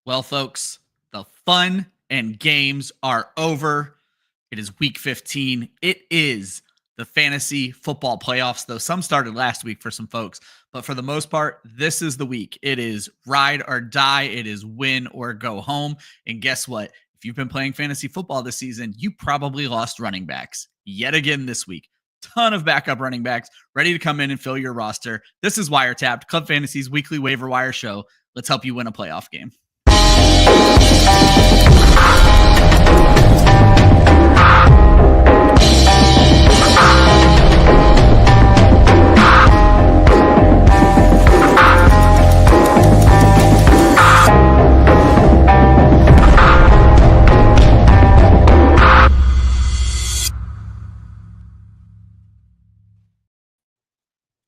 Well, folks, the fun and games are over. It is week 15. It is the fantasy football playoffs, though some started last week for some folks. But for the most part, this is the week. It is ride or die. It is win or go home. And guess what? If you've been playing fantasy football this season, you probably lost running backs yet again this week. Ton of backup running backs ready to come in and fill your roster. This is WireTapped, Club Fantasy's weekly waiver wire show. Let's help you win a playoff game.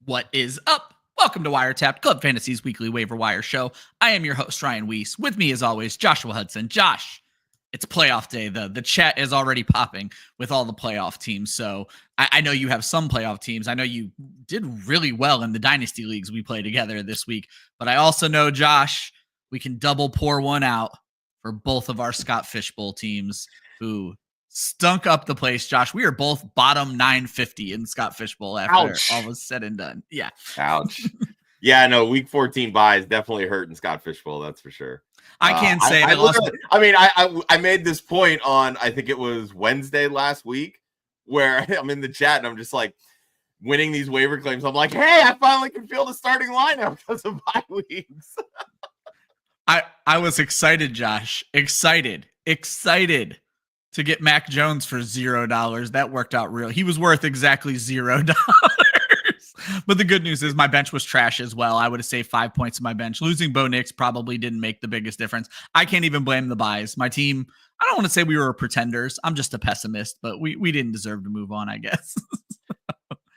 What is up? Welcome to WireTapped, Club Fantasy's weekly waiver wire show. I am your host, Ryan Weisse. With me, as always, Joshua Hudson. Josh, it's playoff day. The chat is already popping with all the playoff teams. So I know you have some playoff teams. I know you did really well in the dynasty leagues we play together this week. But I also know, Josh, we can double pour one out for both of our Scott Fishbowl teams who stunk up the place. Josh, we are both bottom 950 in Scott Fishbowl after all was said and done. Yeah. Ouch. Yeah, no, week 14 buys definitely hurting Scott Fishbowl, that's for sure. I can't say I made this point on, I think it was Wednesday last week, where I'm in the chat and I'm just like winning these waiver claims. I'm like, hey, I finally can feel the starting lineup because of bye weeks. I was excited, Josh. Excited to get Mac Jones for $0. That worked out real. He was worth exactly $0. But the good news is my bench was trash as well. I would have saved 5 points in my bench. Losing Bo Nix probably didn't make the biggest difference. I can't even blame the buys. My team, I don't want to say we were pretenders. I'm just a pessimist, but we didn't deserve to move on, I guess.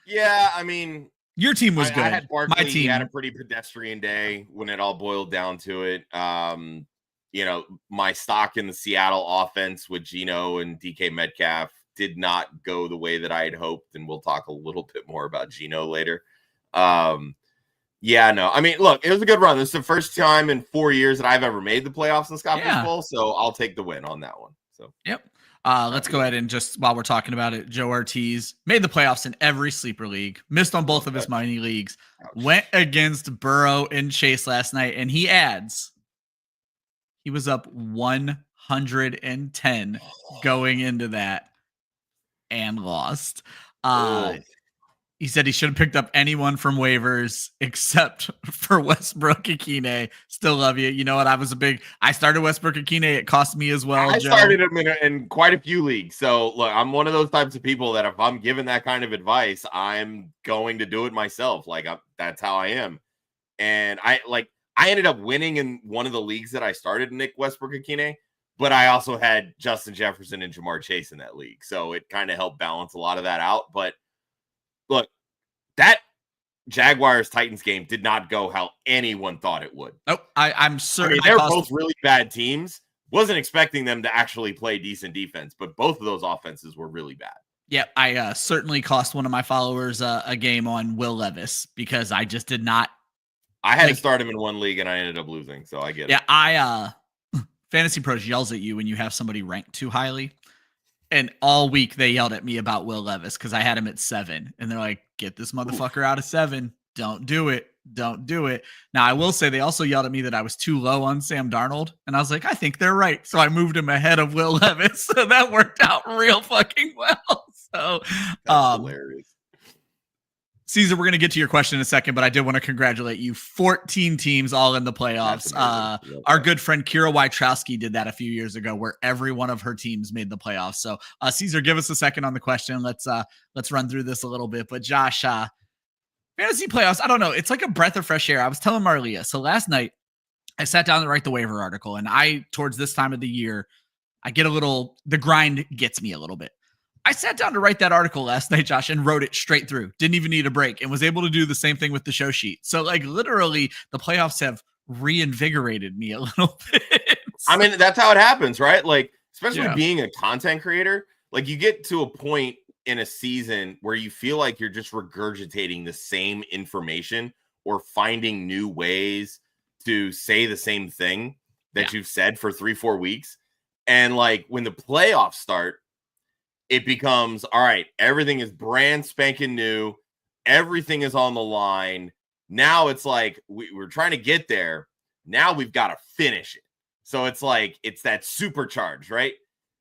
Yeah, I mean, your team was good. I had Barkley. My team had a pretty pedestrian day when it all boiled down to it. You know, my stock in the Seattle offense with Geno and DK Metcalf did not go the way that I had hoped. And we'll talk a little bit more about Geno later. Yeah, no, I mean, look, it was a good run. This is the first time in 4 years that I've ever made the playoffs in Scott Fishbowl. So I'll take the win on that one. So, yep. Let's go ahead and just while we're talking about it, Joe Ortiz made the playoffs in every sleeper league, missed on both of his money leagues, went against Burrow and Chase last night, and he adds he was up 110 going into that and lost. He said he should have picked up anyone from waivers except for Westbrook Akine. Still love you. You know what? I started Westbrook Akine. It cost me as well. I started him in quite a few leagues. So look, I'm one of those types of people that if I'm given that kind of advice, I'm going to do it myself. Like that's how I am. And I ended up winning in one of the leagues that I started, Nick Westbrook Akine, but I also had Justin Jefferson and Jamar Chase in that league. So it kind of helped balance a lot of that out. But look, that Jaguars-Titans game did not go how anyone thought it would. Oh, I'm certain. They're both really bad teams. Wasn't expecting them to actually play decent defense, but both of those offenses were really bad. Yeah, I certainly cost one of my followers a game on Will Levis because I just did not. I had to start him in one league and I ended up losing, so I get it. Yeah, Fantasy Pros yells at you when you have somebody ranked too highly. And all week they yelled at me about Will Levis because I had him at 7. And they're like, get this motherfucker out of 7. Don't do it. Don't do it. Now, I will say they also yelled at me that I was too low on Sam Darnold. And I was like, I think they're right. So I moved him ahead of Will Levis. So that worked out real fucking well. So that's hilarious. Caesar, we're going to get to your question in a second, but I did want to congratulate you. 14 teams all in the playoffs. Our good friend Kira Wojciechowski did that a few years ago where every one of her teams made the playoffs. So Caesar, give us a second on the question. Let's run through this a little bit. But Josh, fantasy playoffs, I don't know. It's like a breath of fresh air. I was telling Marlia. So last night I sat down to write the waiver article, and towards this time of the year, the grind gets me a little bit. I sat down to write that article last night, Josh, and wrote it straight through. Didn't even need a break and was able to do the same thing with the show sheet. So literally the playoffs have reinvigorated me a little bit. I mean, that's how it happens, right? Especially being a content creator, you get to a point in a season where you feel like you're just regurgitating the same information or finding new ways to say the same thing. that you've said for 3-4 weeks. And like when the playoffs start, it becomes, all right, everything is brand spanking new. Everything is on the line. Now it's like we're trying to get there. Now we've got to finish it. So it's like, it's that supercharge, right?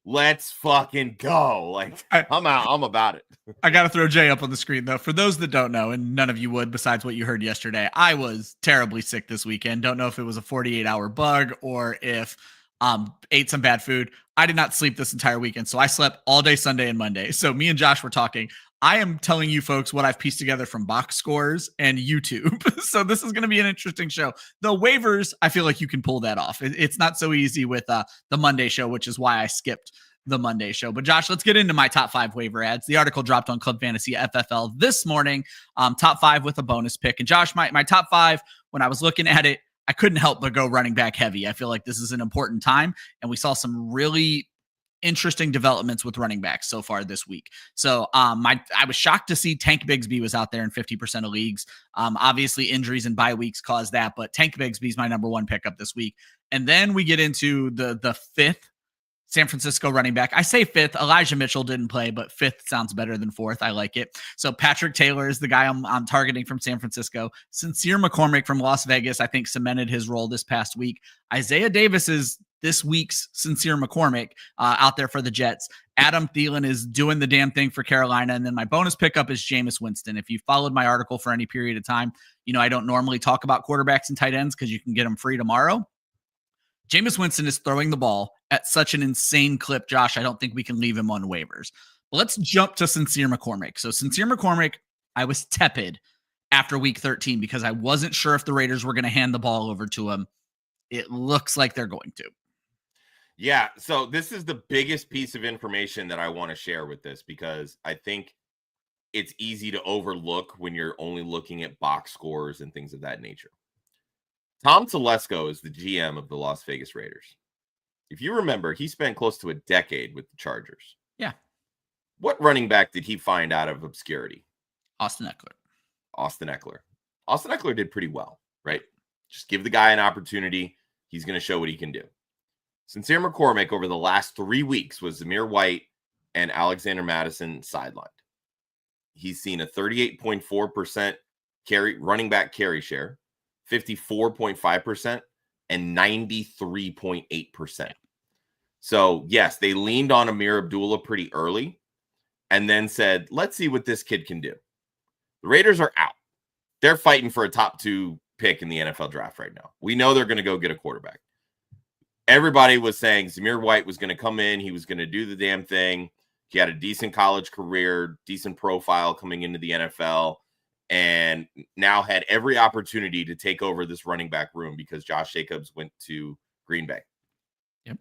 Let's fucking go. Like, I'm out. I'm about it. I got to throw Jay up on the screen, though. For those that don't know, and none of you would besides what you heard yesterday, I was terribly sick this weekend. Don't know if it was a 48-hour bug or if ate some bad food. I did not sleep this entire weekend, so I slept all day Sunday and Monday. So me and Josh were talking. I am telling you folks what I've pieced together from box scores and YouTube. So this is going to be an interesting show. The waivers, I feel like you can pull that off. It's not so easy with the Monday show, which is why I skipped the Monday show. But Josh, let's get into my top 5 waiver ads. The article dropped on Club Fantasy FFL this morning. Top 5 with a bonus pick. And Josh, my top 5, when I was looking at it, I couldn't help but go running back heavy. I feel like this is an important time, and we saw some really interesting developments with running backs so far this week. So I was shocked to see Tank Bigsby was out there in 50% of leagues. Obviously injuries and bye weeks caused that, but Tank Bigsby is my number 1 pickup this week. And then we get into the 5th San Francisco running back. I say 5th. Elijah Mitchell didn't play, but 5th sounds better than 4th. I like it. So Patrick Taylor is the guy I'm targeting from San Francisco. Sincere McCormick from Las Vegas, I think, cemented his role this past week. Isaiah Davis is this week's Sincere McCormick out there for the Jets. Adam Thielen is doing the damn thing for Carolina. And then my bonus pickup is Jameis Winston. If you followed my article for any period of time, you know I don't normally talk about quarterbacks and tight ends because you can get them free tomorrow. Jameis Winston is throwing the ball at such an insane clip, Josh. I don't think we can leave him on waivers. But let's jump to Sincere McCormick. So Sincere McCormick, I was tepid after week 13 because I wasn't sure if the Raiders were going to hand the ball over to him. It looks like they're going to. Yeah, so this is the biggest piece of information that I want to share with this because I think it's easy to overlook when you're only looking at box scores and things of that nature. Tom Telesco is the GM of the Las Vegas Raiders. If you remember, he spent close to a decade with the Chargers. Yeah. What running back did he find out of obscurity? Austin Eckler. Austin Eckler did pretty well, right? Just give the guy an opportunity. He's going to show what he can do. Sincere McCormick over the last 3 weeks was Zamir White and Alexander Mattison sidelined. He's seen a 38.4% running back carry share, 54.5%, and 93.8%. So, yes, they leaned on Amir Abdullah pretty early and then said, let's see what this kid can do. The Raiders are out. They're fighting for a top 2 pick in the NFL draft right now. We know they're going to go get a quarterback. Everybody was saying Zamir White was going to come in. He was going to do the damn thing. He had a decent college career, decent profile coming into the NFL, and now had every opportunity to take over this running back room because Josh Jacobs went to Green Bay. Yep.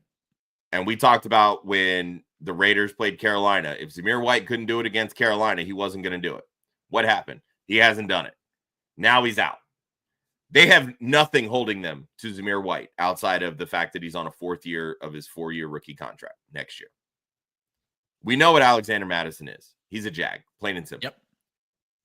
And we talked about when the Raiders played Carolina. If Zamir White couldn't do it against Carolina, he wasn't going to do it. What happened? He hasn't done it. Now he's out. They have nothing holding them to Zamir White outside of the fact that he's on a 4th year of his 4-year rookie contract next year. We know what Alexander Mattison is. He's a Jag, plain and simple. Yep.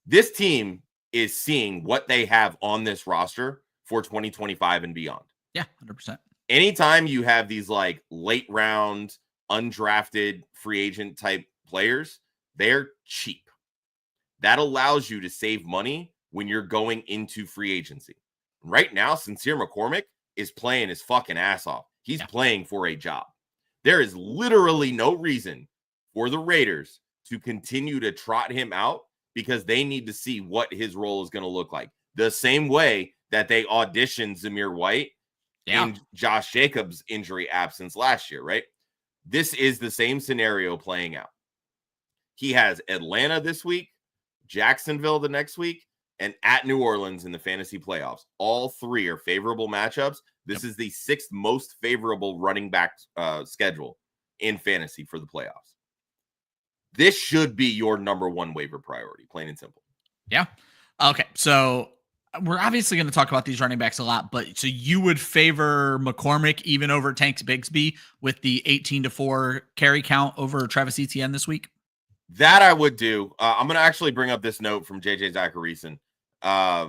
This team is seeing what they have on this roster for 2025 and beyond. Yeah, 100%. Anytime you have these like late round, undrafted free agent type players, they're cheap. That allows you to save money when you're going into free agency. Right now, Sincere McCormick is playing his fucking ass off. He's playing for a job. There is literally no reason for the Raiders to continue to trot him out because they need to see what his role is going to look like. The same way that they auditioned Zamir White in Josh Jacobs' injury absence last year, right? This is the same scenario playing out. He has Atlanta this week, Jacksonville the next week, and at New Orleans in the fantasy playoffs. All 3 are favorable matchups. This is the 6th most favorable running back schedule in fantasy for the playoffs. This should be your number 1 waiver priority, plain and simple. Yeah. Okay. So we're obviously going to talk about these running backs a lot, but so you would favor McCormick even over Tank Bigsby with the 18-4 carry count over Travis Etienne this week? That I would do. I'm going to actually bring up this note from JJ Zacharyson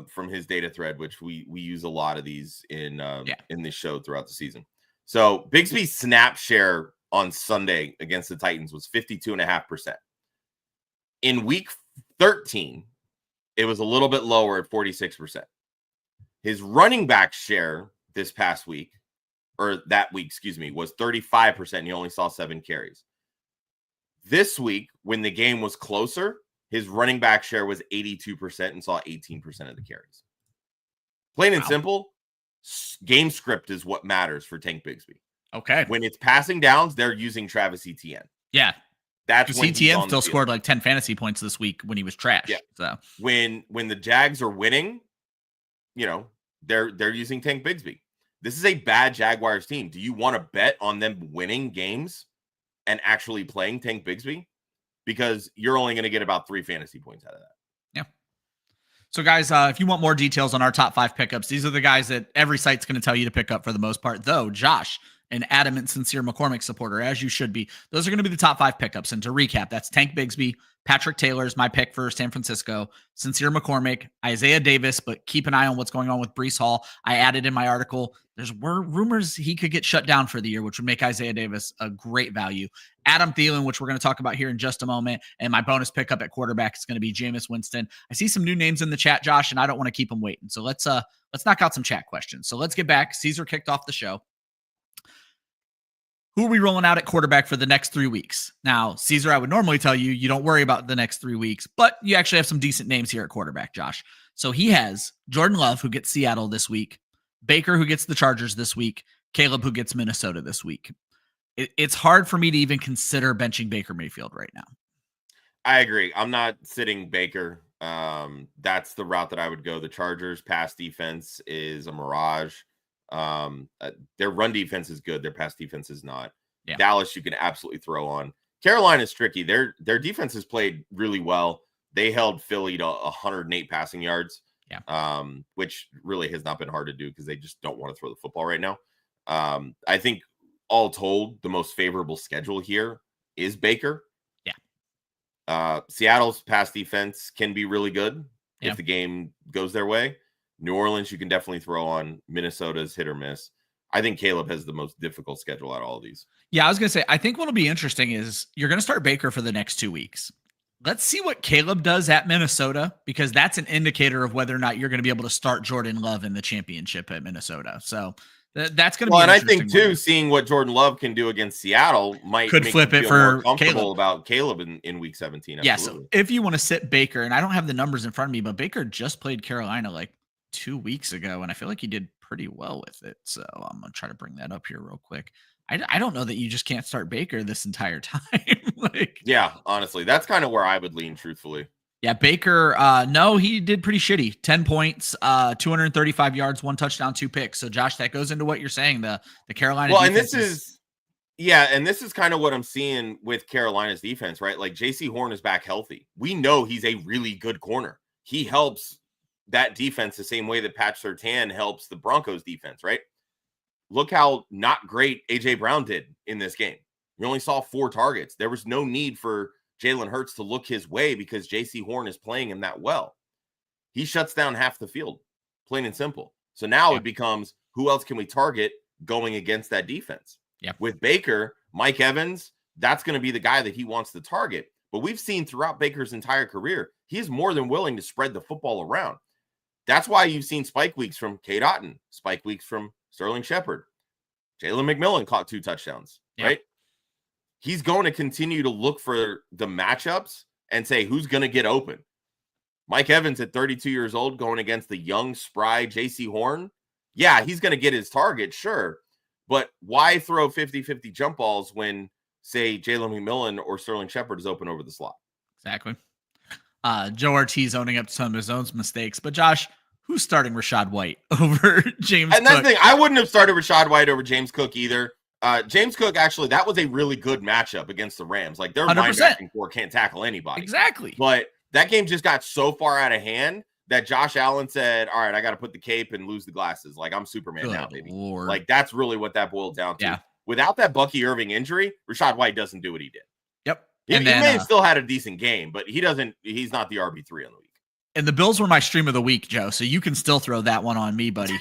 from his data thread, which we use a lot of these in this show throughout the season. So Bigsby's snap share on Sunday against the Titans was 52.5%. In week 13, it was a little bit lower at 46%. His running back share this past week, or that week, excuse me, was 35%. And he only saw 7 carries. This week, when the game was closer, his running back share was 82% and saw 18% of the carries. Plain and simple, game script is what matters for Tank Bigsby. Okay. When it's passing downs, they're using Travis Etienne. Yeah. That's when Etienne still scored like 10 fantasy points this week when he was trash. Yeah. So when the Jags are winning, they're using Tank Bigsby. This is a bad Jaguars team. Do you want to bet on them winning games and actually playing Tank Bigsby? Because you're only going to get about 3 fantasy points out of that. Yeah. So, guys, if you want more details on our top 5 pickups, these are the guys that every site's going to tell you to pick up for the most part. Though, Josh, an adamant, sincere McCormick supporter, as you should be, those are going to be the top 5 pickups. And to recap, that's Tank Bigsby, Patrick Taylor's my pick for San Francisco, Sincere McCormick, Isaiah Davis, but keep an eye on what's going on with Breece Hall. I added in my article, there's rumors he could get shut down for the year, which would make Isaiah Davis a great value. Adam Thielen, which we're going to talk about here in just a moment, and my bonus pickup at quarterback is going to be Jameis Winston. I see some new names in the chat, Josh, and I don't want to keep them waiting. So let's knock out some chat questions. So let's get back. Caesar kicked off the show. Who are we rolling out at quarterback for the next 3 weeks? Now, Caesar, I would normally tell you, you don't worry about the next 3 weeks, but you actually have some decent names here at quarterback, Josh. So he has Jordan Love, who gets Seattle this week, Baker, who gets the Chargers this week, Caleb, who gets Minnesota this week. It's hard for me to even consider benching Baker Mayfield right now. I agree. I'm not sitting Baker. That's the route that I would go. The Chargers pass defense is a mirage. Their run defense is good. Their pass defense is not. Yeah. Dallas, you can absolutely throw on. Carolina is tricky. Their defense has played really well. They held Philly to 108 passing yards. Yeah. Which really has not been hard to do because they just don't want to throw the football right now. I think all told, the most favorable schedule here is Baker. Yeah. Seattle's pass defense can be really good if the game goes their way. New Orleans, you can definitely throw on. Minnesota's hit or miss. I think Caleb has the most difficult schedule out of all of these. Yeah, I was going to say, I think what'll be interesting is you're going to start Baker for the next 2 weeks. Let's see what Caleb does at Minnesota, because that's an indicator of whether or not you're going to be able to start Jordan Love in the championship at Minnesota. So that's going to be and I think too, seeing what Jordan Love can do against Seattle could flip it for more comfortable Caleb. About Caleb in week 17. Yeah, so if you want to sit Baker, and I don't have the numbers in front of me, but Baker just played Carolina like 2 weeks ago, and I feel like he did pretty well with it. So I'm going to try to bring that up here real quick. I don't know that you just can't start Baker this entire time. Yeah, honestly, that's kind of where I would lean, truthfully. Yeah, Baker, no, he did pretty shitty. 10 points, 235 yards, 1 touchdown, 2 picks. So, Josh, that goes into what you're saying, the Carolina defense. And this is kind of what I'm seeing with Carolina's defense, right? Like, J.C. Horn is back healthy. We know he's a really good corner. He helps that defense the same way that Pat Surtain helps the Broncos defense, right? Look how not great A.J. Brown did in this game. We only saw 4 targets. There was no need for Jalen Hurts to look his way because J.C. Horn is playing him that well. He shuts down half the field, plain and simple. So now it becomes, who else can we target going against that defense? Yeah. With Baker, Mike Evans, that's going to be the guy that he wants to target. But we've seen throughout Baker's entire career, he is more than willing to spread the football around. That's why you've seen spike weeks from Cade Otton, spike weeks from Sterling Shepard. Jalen McMillan caught 2 touchdowns, right? He's going to continue to look for the matchups and say, who's going to get open? Mike Evans at 32 years old going against the young, spry J.C. Horn. Yeah, he's going to get his target, sure. But why throw 50-50 jump balls when, say, Jalen McMillan or Sterling Shepard is open over the slot? Exactly. Joe Ortiz owning up to some of his own mistakes. But, Josh, who's starting Rachaad White over James Cook? And that's the thing. I wouldn't have started Rachaad White over James Cook either. James Cook, actually, that was a really good matchup against the Rams. Like, their 100%. linebacking core can't tackle anybody. Exactly. But that game just got so far out of hand that Josh Allen said, all right, I got to put the cape and lose the glasses. Like, I'm Superman now, baby. Lord. Like, that's really what that boiled down to. Yeah. Without that Bucky Irving injury, Rachaad White doesn't do what he did. Yep. He may have still had a decent game, but he's not the RB3 on the week. And the Bills were my stream of the week, Joe. So you can still throw that one on me, buddy.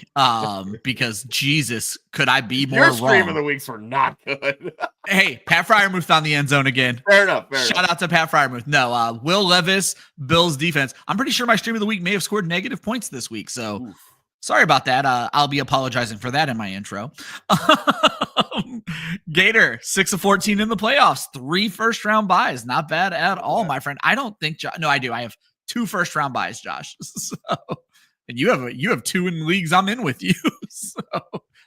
Because Jesus, could I be more Your wrong? stream of the weeks were not good. Hey, Pat Fryermuth found the end zone again. Fair enough. Shout out to Pat Fryermuth. No, Will Levis, Bills defense. I'm pretty sure my stream of the week may have scored negative points this week. So sorry about that. I'll be apologizing for that in my intro. Gator, 6 of 14 in the playoffs. 3 first-round buys. Not bad at all, my friend. I don't think – no, I do. I have 2 first-round buys, Josh. So, and you have 2 in leagues I'm in with you. So,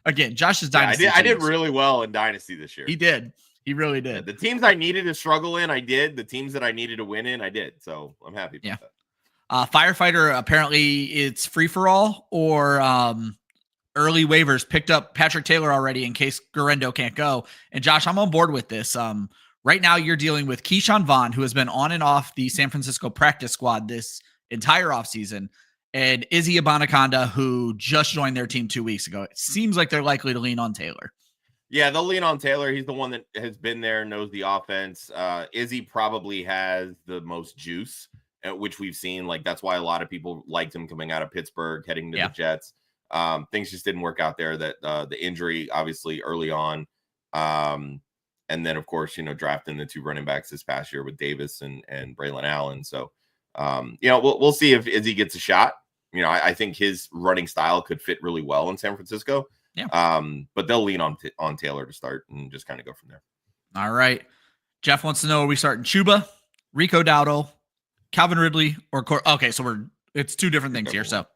again, Josh's Dynasty. I did really well in Dynasty this year. He did. He really did. The teams I needed to struggle in, I did. The teams that I needed to win in, I did. So I'm happy about that. Firefighter, apparently it's free-for-all or early waivers picked up Patrick Taylor already in case Garendo can't go. And Josh, I'm on board with this. Right now you're dealing with Keyshawn Vaughn, who has been on and off the San Francisco practice squad this entire offseason, and Izzy Abanaconda, who just joined their team 2 weeks ago. It seems like they're likely to lean on Taylor. Yeah, they'll lean on Taylor. He's the one that has been there, knows the offense. Izzy probably has the most juice, which we've seen. Like, that's why a lot of people liked him coming out of Pittsburgh, heading to the Jets. Things just didn't work out there. That the injury, obviously, early on. And then, of course, drafting the 2 running backs this past year with Davis and Braylon Allen. So, we'll see if Izzy gets a shot. I think his running style could fit really well in San Francisco. Yeah. But they'll lean on Taylor to start and just kind of go from there. All right. Jeff wants to know, are we starting Chuba, Rico Dowdle, Calvin Ridley, or okay, so it's 2 different things here. So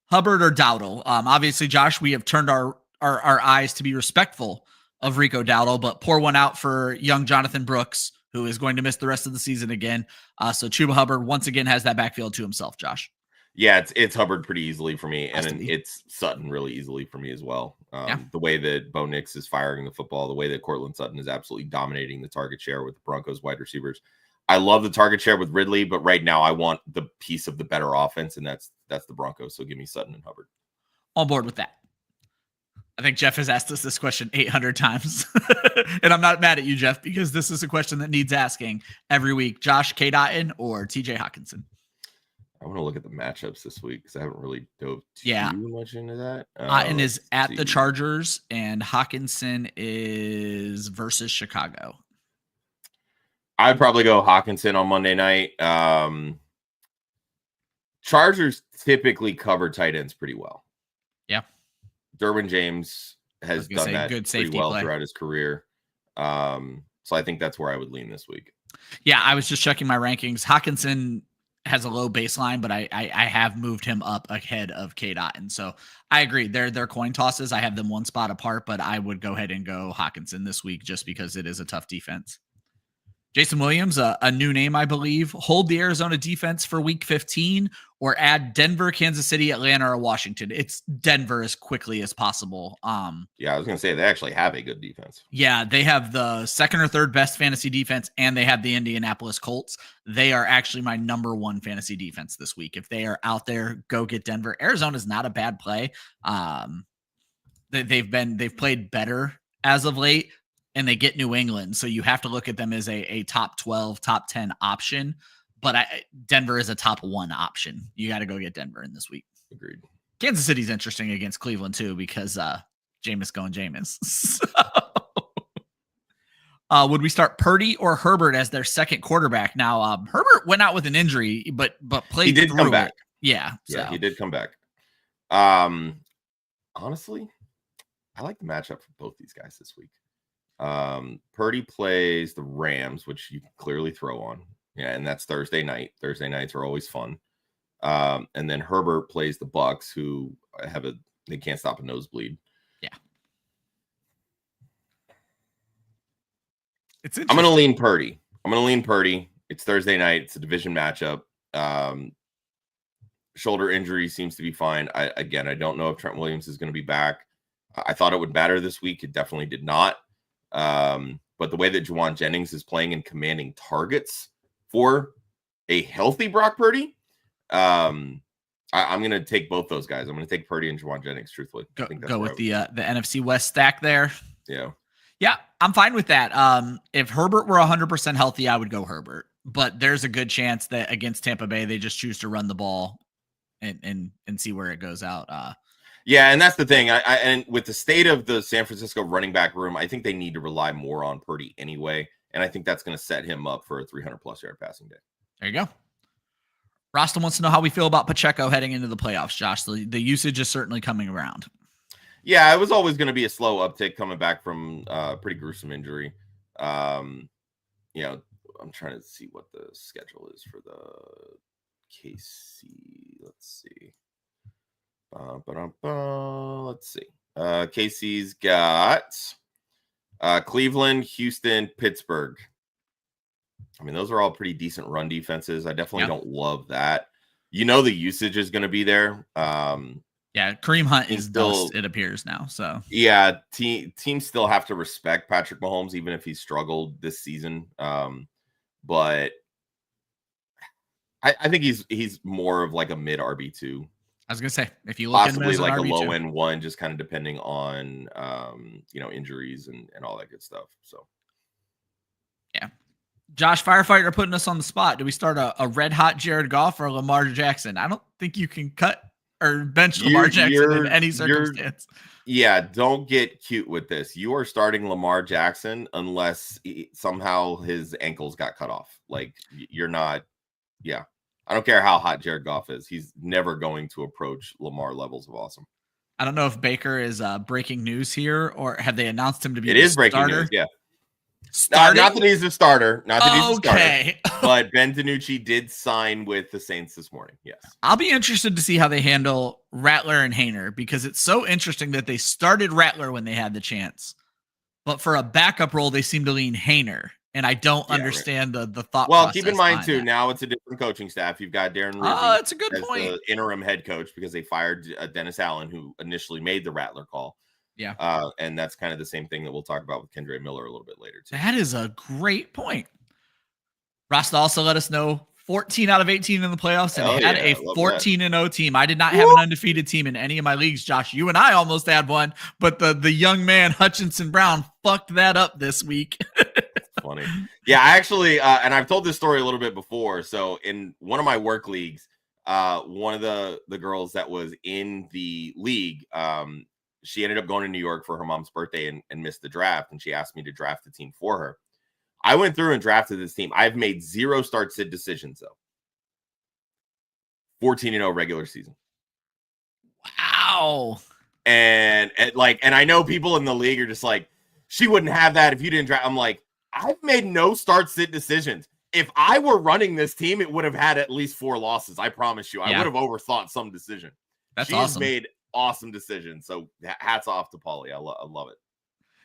Hubbard or Dowdle. Obviously, Josh, we have turned our eyes to be respectful of Rico Dowdle, but pour one out for young Jonathan Brooks, who is going to miss the rest of the season again. So Chuba Hubbard once again has that backfield to himself, Josh. Yeah, it's Hubbard pretty easily for me, and then it's Sutton really easily for me as well. The way that Bo Nix is firing the football, the way that Cortland Sutton is absolutely dominating the target share with the Broncos wide receivers. I love the target share with Ridley, but right now I want the piece of the better offense, and that's the Broncos. So give me Sutton and Hubbard. On board with that. I think Jeff has asked us this question 800 times, and I'm not mad at you, Jeff, because this is a question that needs asking every week. Josh K. Dotton or TJ Hawkinson? I want to look at the matchups this week because I haven't really dove too much into that. Dotton is at the Chargers, and Hawkinson is versus Chicago. I'd probably go Hawkinson on Monday night. Chargers typically cover tight ends pretty well. Yeah. Derwin James has done that pretty well throughout his career. So I think that's where I would lean this week. Yeah, I was just checking my rankings. Hawkinson has a low baseline, but I have moved him up ahead of K. Dotton. So I agree. They're coin tosses. I have them 1 spot apart, but I would go ahead and go Hawkinson this week just because it is a tough defense. Jason Williams, a new name, I believe. Hold the Arizona defense for week 15 or add Denver, Kansas City, Atlanta, or Washington. It's Denver as quickly as possible. Yeah, I was going to say they actually have a good defense. Yeah, they have the 2nd or 3rd best fantasy defense, and they have the Indianapolis Colts. They are actually my number 1 fantasy defense this week. If they are out there, go get Denver. Arizona's not a bad play. They've played better as of late, and they get New England. So you have to look at them as a top 12, top 10 option. But Denver is a top 1 option. You got to go get Denver in this week. Agreed. Kansas City's interesting against Cleveland too, because Jameis going Jameis. So, would we start Purdy or Herbert as their 2nd quarterback? Now, Herbert went out with an injury, but played. He did come back. Yeah. Yeah, he did come back. Honestly, I like the matchup for both these guys this week. Purdy plays the Rams, which you can clearly throw on. Yeah, and that's Thursday night. Thursday nights are always fun. And then Herbert plays the Bucks, who they can't stop a nosebleed. Yeah. I'm going to lean Purdy. It's Thursday night. It's a division matchup. Shoulder injury seems to be fine. I don't know if Trent Williams is going to be back. I thought it would matter this week. It definitely did not. But the way that Juwan Jennings is playing and commanding targets for a healthy Brock Purdy, I'm going to take both those guys. I'm going to take Purdy and Juwan Jennings, truthfully. Go with the NFC West stack there. Yeah. Yeah, I'm fine with that. If Herbert were 100% healthy, I would go Herbert. but there's a good chance that against Tampa Bay, they just choose to run the ball and see where it goes out. Yeah, and that's the thing. And with the state of the San Francisco running back room, I think they need to rely more on Purdy anyway, and I think that's going to set him up for a 300-plus yard passing day. There you go. Rasta wants to know how we feel about Pacheco heading into the playoffs, Josh. The usage is certainly coming around. Yeah, it was always going to be a slow uptick coming back from a pretty gruesome injury. I'm trying to see what the schedule is for the KC. Let's see. Let's see. KC's got Cleveland, Houston, Pittsburgh. I mean, those are all pretty decent run defenses. I definitely don't love that. The usage is going to be there. Kareem Hunt is dust, it appears now. So yeah, teams still have to respect Patrick Mahomes, even if he's struggled this season. But I think he's more of like a mid RB2. I was gonna say, if you look possibly like a low RB2. end one, just kind of depending on injuries and all that good stuff. So yeah. Josh Firefighter putting us on the spot. Do we start a red hot Jared Goff or Lamar Jackson? I don't think you can cut or bench Lamar Jackson in any circumstance. Yeah, don't get cute with this. You are starting Lamar Jackson unless somehow his ankles got cut off. Like you're not. Yeah. I don't care how hot Jared Goff is. He's never going to approach Lamar levels of awesome. I don't know if Baker is breaking news here or have they announced him to be It is breaking starter? News, yeah. Not that he's a starter. Not that he's a starter. But Ben DiNucci did sign with the Saints this morning. Yes. I'll be interested to see how they handle Rattler and Haener because it's so interesting that they started Rattler when they had the chance. But for a backup role, they seem to lean Haener. And I don't understand the thought Well, process keep in mind, too, that. now it's a different coaching staff. You've got Darren Rizzi that's a good as point. the interim head coach because they fired Dennis Allen, who initially made the Rattler call. Yeah. And that's kind of the same thing that we'll talk about with Kendre Miller a little bit later, too. That is a great point. Rasta also let us know 14 out of 18 in the playoffs, and they had a 14-0 team. I did not have an undefeated team in any of my leagues, Josh. You and I almost had one, but the young man, Hutchinson Brown, fucked that up this week. Funny. Yeah, I actually, and I've told this story a little bit before. So in one of my work leagues, one of the girls that was in the league, she ended up going to New York for her mom's birthday and missed the draft. And she asked me to draft the team for her. I went through and drafted this team. I've made 0 start-sit decisions, though. 14-0 regular season. Wow. And I know people in the league are just like, she wouldn't have that if you didn't draft. I'm like, I've made no start-sit decisions. If I were running this team, it would have had at least 4 losses. I promise you. I would have overthought some decision. That's awesome. She's made awesome decisions. So hats off to Paulie. I love it.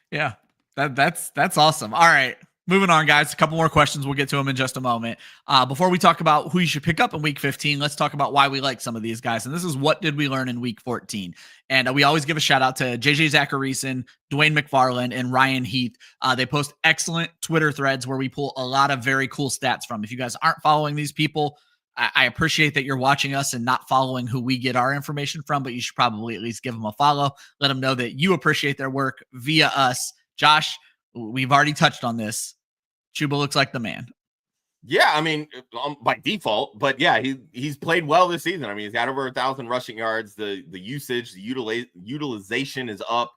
Yeah, that's awesome. All right. Moving on, guys. A couple more questions. We'll get to them in just a moment. Before we talk about who you should pick up in week 15, let's talk about why we like some of these guys. And this is what did we learn in week 14. And we always give a shout out to JJ Zacharyson, Dwayne McFarland, and Ryan Heath. They post excellent Twitter threads where we pull a lot of very cool stats from. If you guys aren't following these people, I appreciate that you're watching us and not following who we get our information from, but you should probably at least give them a follow. Let them know that you appreciate their work via us. Josh, we've already touched on this. Chuba looks like the man. Yeah, I mean, by default, but yeah, he's played well this season. I mean, he's got over 1,000 rushing yards. The usage, the utilization is up.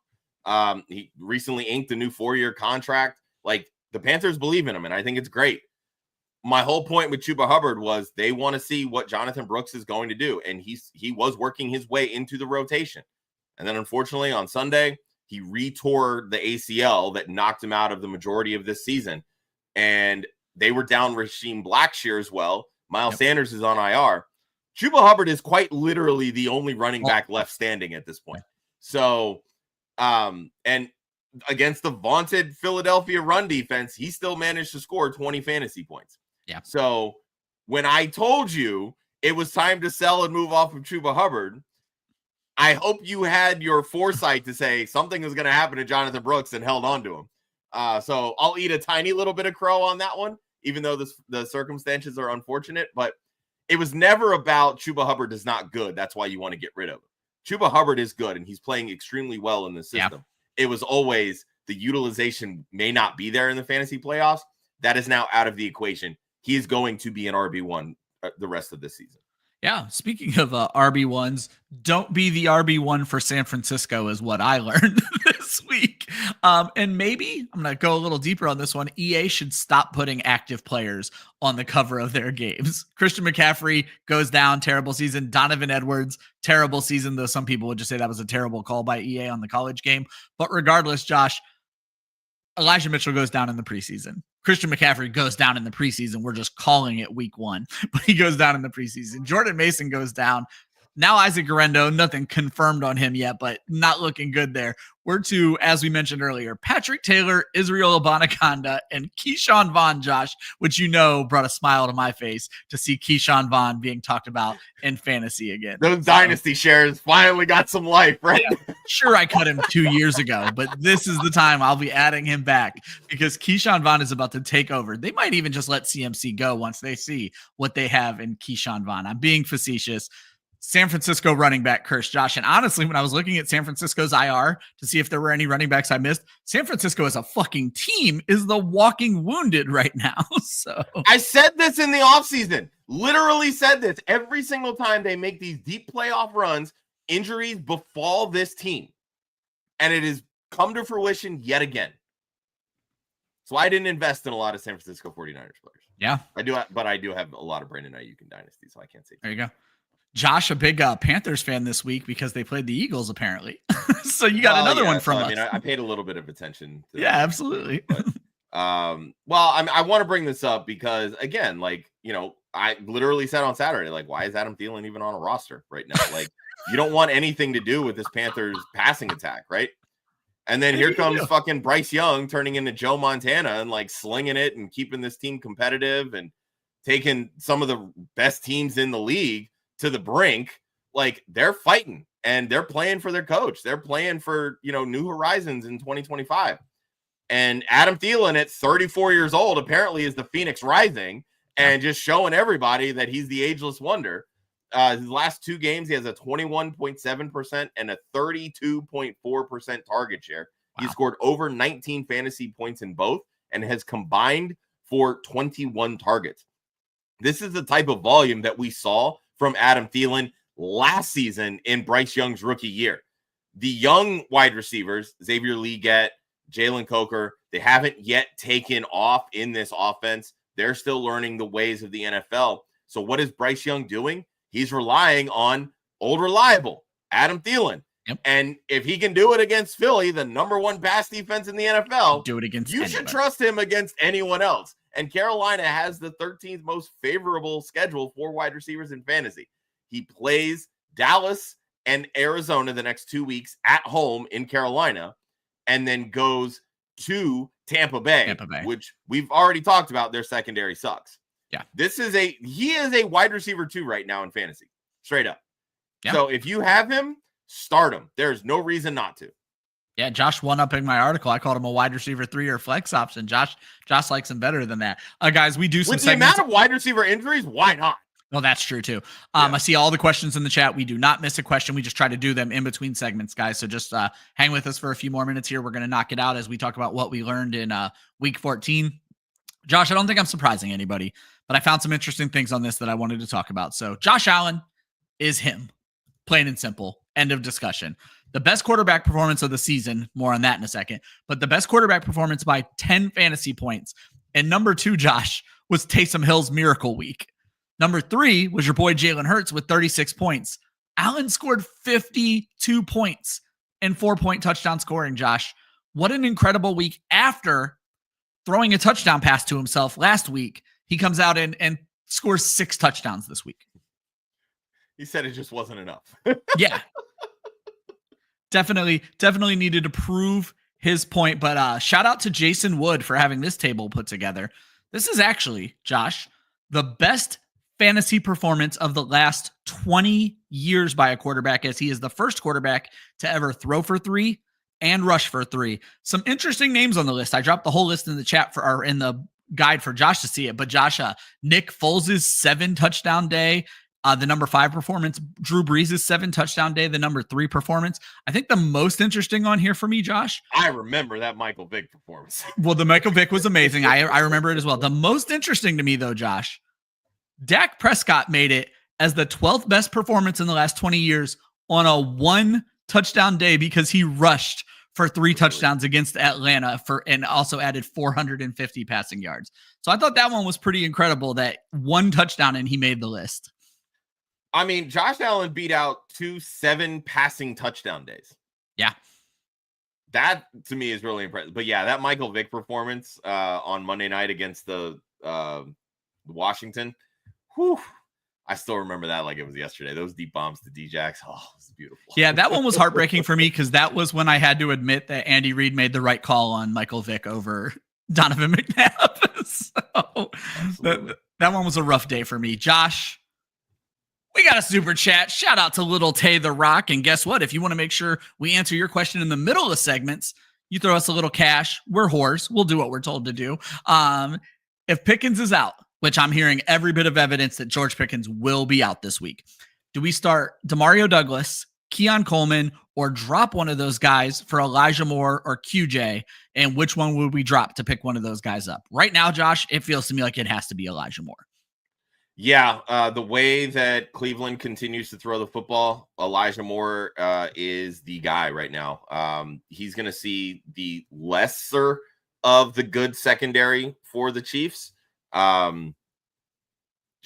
He recently inked a new 4-year contract. Like, the Panthers believe in him, and I think it's great. My whole point with Chuba Hubbard was they want to see what Jonathan Brooks is going to do, and he was working his way into the rotation. And then, unfortunately, on Sunday, he retore the ACL that knocked him out of the majority of this season. And they were down Rasheem Blackshear as well. Miles Sanders is on IR. Chuba Hubbard is quite literally the only running back left standing at this point. So, and against the vaunted Philadelphia run defense, he still managed to score 20 fantasy points. Yeah. So when I told you it was time to sell and move off of Chuba Hubbard, I hope you had your foresight to say something is going to happen to Jonathan Brooks and held on to him. So I'll eat a tiny little bit of crow on that one, even though the circumstances are unfortunate. But it was never about Chuba Hubbard is not good. That's why you want to get rid of him. Chuba Hubbard is good, and he's playing extremely well in the system. Yeah. It was always the utilization may not be there in the fantasy playoffs. That is now out of the equation. he is going to be an RB1 the rest of this season. Yeah, speaking of RB1s, don't be the RB1 for San Francisco is what I learned this week. And maybe I'm going to go a little deeper on this one. EA should stop putting active players on the cover of their games. Christian McCaffrey goes down, terrible season. Donovan Edwards, terrible season, though some people would just say that was a terrible call by EA on the college game. But regardless, Josh, Elijah Mitchell goes down in the preseason. Christian McCaffrey goes down in the preseason. We're just calling it week 1, but he goes down in the preseason. Jordan Mason goes down. Now Isaac Guerrero, nothing confirmed on him yet, but not looking good there. We're to, as we mentioned earlier, Patrick Taylor, Israel Abanikanda, and Keyshawn Vaughn, Josh, which brought a smile to my face to see Keyshawn Vaughn being talked about in fantasy again. Those dynasty shares finally got some life, right? Yeah, sure, I cut him 2 years ago, but this is the time I'll be adding him back because Keyshawn Vaughn is about to take over. They might even just let CMC go once they see what they have in Keyshawn Vaughn. I'm being facetious. San Francisco running back curse, Josh. And honestly, when I was looking at San Francisco's IR to see if there were any running backs I missed, San Francisco as a fucking team is the walking wounded right now. So I said this in the offseason, literally said this every single time they make these deep playoff runs, injuries befall this team. And it has come to fruition yet again. So I didn't invest in a lot of San Francisco 49ers players. Yeah, I do, but I do have a lot of Brandon Ayuk in Dynasty, so I can't say. There you go. Josh, a big Panthers fan this week because they played the Eagles, apparently. So you got another one from us. I mean, I paid a little bit of attention to that. Absolutely. But, well, I want to bring this up because, again, I literally said on Saturday, why is Adam Thielen even on a roster right now? You don't want anything to do with this Panthers passing attack, right? And then here comes fucking Bryce Young turning into Joe Montana and slinging it and keeping this team competitive and taking some of the best teams in the league to the brink. They're fighting and they're playing for their coach. They're playing for, new horizons in 2025. And Adam Thielen at 34 years old apparently is the Phoenix Rising and just showing everybody that he's the ageless wonder. His last 2 games, he has a 21.7% and a 32.4% target share. Wow. He scored over 19 fantasy points in both and has combined for 21 targets. This is the type of volume that we saw from Adam Thielen last season in Bryce Young's rookie year. The young wide receivers, Xavier Legette, Jalen Coker, they haven't yet taken off in this offense. They're still learning the ways of the NFL. So what is Bryce Young doing? He's relying on old reliable Adam Thielen. Yep. And if he can do it against Philly, the number 1 pass defense in the NFL, do it against you should trust him against anyone else. And Carolina has the 13th most favorable schedule for wide receivers in fantasy. He plays Dallas and Arizona the next 2 weeks at home in Carolina, and then goes to Tampa Bay, which we've already talked about. Their secondary sucks. Yeah. He is a wide receiver 2 right now in fantasy, straight up. Yeah. So if you have him, start him. There's no reason not to. Yeah, Josh won up in my article. I called him a wide receiver 3 or flex option. Josh likes him better than that. Guys, we do some with the amount of wide receiver injuries. Why not? Well, that's true too. I see all the questions in the chat. We do not miss a question. We just try to do them in between segments, guys. So just hang with us for a few more minutes here. We're going to knock it out as we talk about what we learned in week 14. Josh, I don't think I'm surprising anybody, but I found some interesting things on this that I wanted to talk about. So Josh Allen is him, plain and simple. End of discussion. The best quarterback performance of the season, more on that in a second, but the best quarterback performance by 10 fantasy points. And number 2, Josh, was Taysom Hill's miracle week. Number 3 was your boy Jalen Hurts with 36 points. Allen scored 52 points and 4-point touchdown scoring, Josh. What an incredible week. After throwing a touchdown pass to himself last week, he comes out and scores 6 touchdowns this week. He said it just wasn't enough. Yeah. Definitely needed to prove his point. But shout out to Jason Wood for having this table put together. This is actually, Josh, the best fantasy performance of the last 20 years by a quarterback, as he is the first quarterback to ever throw for 3 and rush for 3. Some interesting names on the list. I dropped the whole list in the chat in the guide for Josh to see it. But Josh, Nick Foles' 7 touchdown day. The number 5 performance, Drew Brees' 7 touchdown day. The number 3 performance. I think the most interesting on here for me, Josh. I remember that Michael Vick performance. Well, the Michael Vick was amazing. I remember it as well. The most interesting to me, though, Josh, Dak Prescott made it as the 12th best performance in the last 20 years on a 1 touchdown day because he rushed for 3 touchdowns against Atlanta and also added 450 passing yards. So I thought that one was pretty incredible, that 1 touchdown and he made the list. I mean, Josh Allen beat out 2 7 passing touchdown days. Yeah. That to me is really impressive. But yeah, that Michael Vick performance on Monday night against the Washington, whew, I still remember that like it was yesterday. Those deep bombs to D-Jax. Oh, it was beautiful. Yeah, that one was heartbreaking for me because that was when I had to admit that Andy Reid made the right call on Michael Vick over Donovan McNabb. So that one was a rough day for me. Josh, we got a super chat. Shout out to Little Tay the Rock. And guess what? If you want to make sure we answer your question in the middle of segments, you throw us a little cash. We're whores. We'll do what we're told to do. If Pickens is out, which I'm hearing every bit of evidence that George Pickens will be out this week, do we start Demario Douglas, Keon Coleman, or drop one of those guys for Elijah Moore or QJ? And which one would we drop to pick one of those guys up? Right now, Josh, it feels to me like it has to be Elijah Moore. Yeah, the way that Cleveland continues to throw the football, Elijah Moore is the guy right now. He's going to see the lesser of the good secondary for the Chiefs. Jerry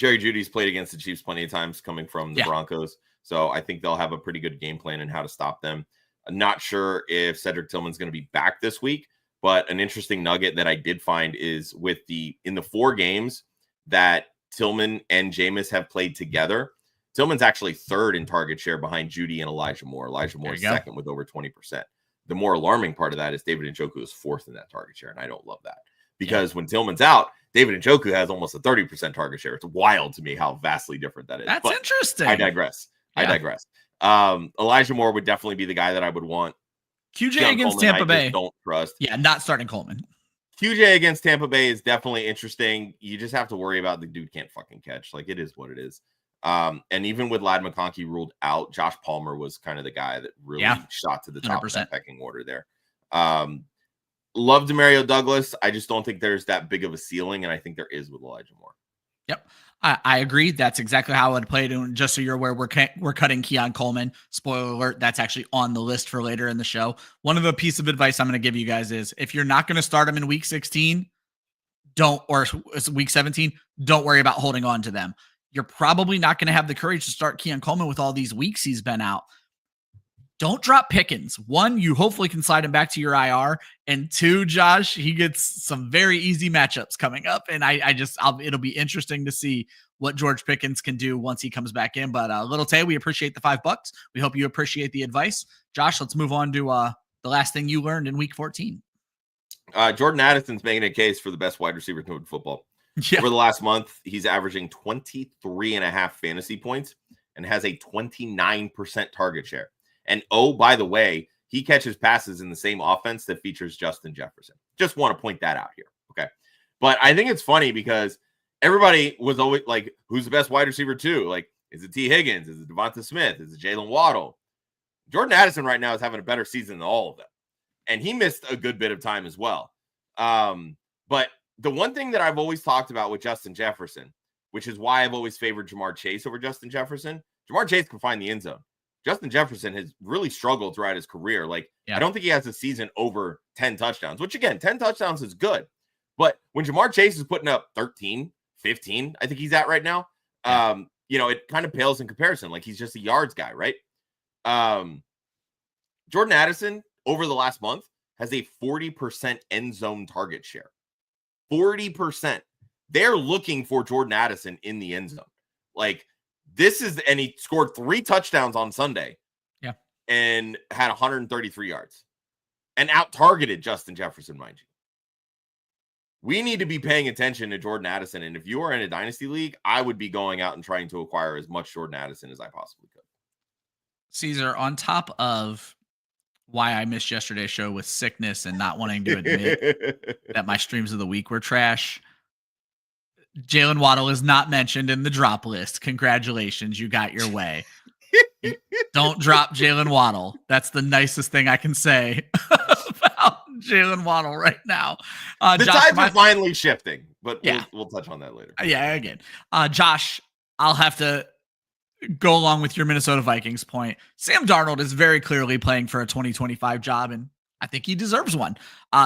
Jeudy's played against the Chiefs plenty of times coming from the Broncos. So I think they'll have a pretty good game plan in how to stop them. I'm not sure if Cedric Tillman's going to be back this week, but an interesting nugget that I did find is in the 4 games that Tillman and Jameis have played together, Tillman's actually 3rd in target share behind Jeudy and Elijah Moore. Elijah Moore is 2nd with over 20%. The more alarming part of that is David Njoku is 4th in that target share, and I don't love that because when Tillman's out, David Njoku has almost a 30% target share. It's wild to me how vastly different that is. That's interesting. I digress. Elijah Moore would definitely be the guy that I would want. QJ against Tampa Bay. Don't trust. Yeah, not starting Coleman. QJ against Tampa Bay is definitely interesting. You just have to worry about the dude can't fucking catch. Like, it is what it is. And even with Ladd McConkey ruled out, Josh Palmer was kind of the guy that really shot to the top 100%. Of that pecking order there. Love Demario Douglas. I just don't think there's that big of a ceiling, and I think there is with Elijah Moore. Yep. I agree. That's exactly how I would play it. And just so you're aware, we're cutting Keon Coleman. Spoiler alert, that's actually on the list for later in the show. One of the piece of advice I'm going to give you guys is if you're not going to start him in week 16, or week 17, don't worry about holding on to them. You're probably not going to have the courage to start Keon Coleman with all these weeks he's been out. Don't drop Pickens. 1, you hopefully can slide him back to your IR. And 2, Josh, he gets some very easy matchups coming up. And it'll be interesting to see what George Pickens can do once he comes back in. But Little Tay, we appreciate the $5. We hope you appreciate the advice. Josh, let's move on to the last thing you learned in week 14. Jordan Addison's making a case for the best wide receiver in football. Yeah. Over the last month, he's averaging 23.5 fantasy points and has a 29% target share. And oh, by the way, he catches passes in the same offense that features Justin Jefferson. Just want to point that out here. Okay. But I think it's funny because everybody was always like, who's the best wide receiver too? Like, is it T. Higgins? Is it Devonta Smith? Is it Jalen Waddle? Jordan Addison right now is having a better season than all of them. And he missed a good bit of time as well. But the one thing that I've always talked about with Justin Jefferson, which is why I've always favored Jamar Chase over Justin Jefferson, Jamar Chase can find the end zone. Justin Jefferson has really struggled throughout his career. Like, I don't think he has a season over 10 touchdowns, which again, 10 touchdowns is good. But when Jamar Chase is putting up 13, 15, I think he's at right now, it kind of pales in comparison. Like, he's just a yards guy, right? Jordan Addison over the last month has a 40% end zone target share. 40%. They're looking for Jordan Addison in the end zone. Like, and he scored 3 touchdowns on Sunday. Yeah. And had 133 yards and out-targeted Justin Jefferson, mind you. We need to be paying attention to Jordan Addison. And if you are in a dynasty league, I would be going out and trying to acquire as much Jordan Addison as I possibly could. Caesar, on top of why I missed yesterday's show with sickness and not wanting to admit that my streams of the week were trash, Jalen Waddle is not mentioned in the drop list. Congratulations, you got your way. Don't drop Jalen Waddle. That's the nicest thing I can say about Jalen Waddle right now. The tides are finally shifting, but yeah, we'll touch on that later. Yeah, again. Josh, I'll have to go along with your Minnesota Vikings point. Sam Darnold is very clearly playing for a 2025 job, and I think he deserves one.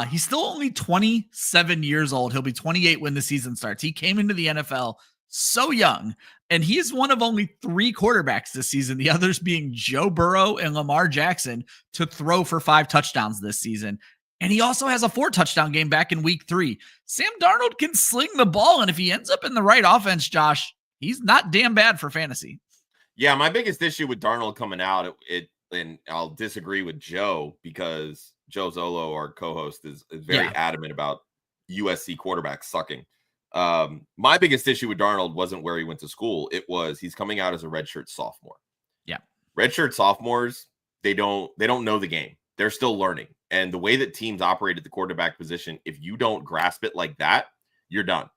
He's still only 27 years old. He'll be 28 when the season starts. He came into the NFL so young, and he is one of only 3 quarterbacks this season, the others being Joe Burrow and Lamar Jackson, to throw for 5 touchdowns this season. And he also has a 4-touchdown game back in week 3. Sam Darnold can sling the ball, and if he ends up in the right offense, Josh, he's not damn bad for fantasy. Yeah, my biggest issue with Darnold coming out, and I'll disagree with Joe because Joe Zolo, our co-host, is very adamant about USC quarterbacks sucking. My biggest issue with Darnold wasn't where he went to school. It was he's coming out as a redshirt sophomore. Yeah. Redshirt sophomores, they don't know the game. They're still learning. And the way that teams operate at the quarterback position, if you don't grasp it like that, you're done.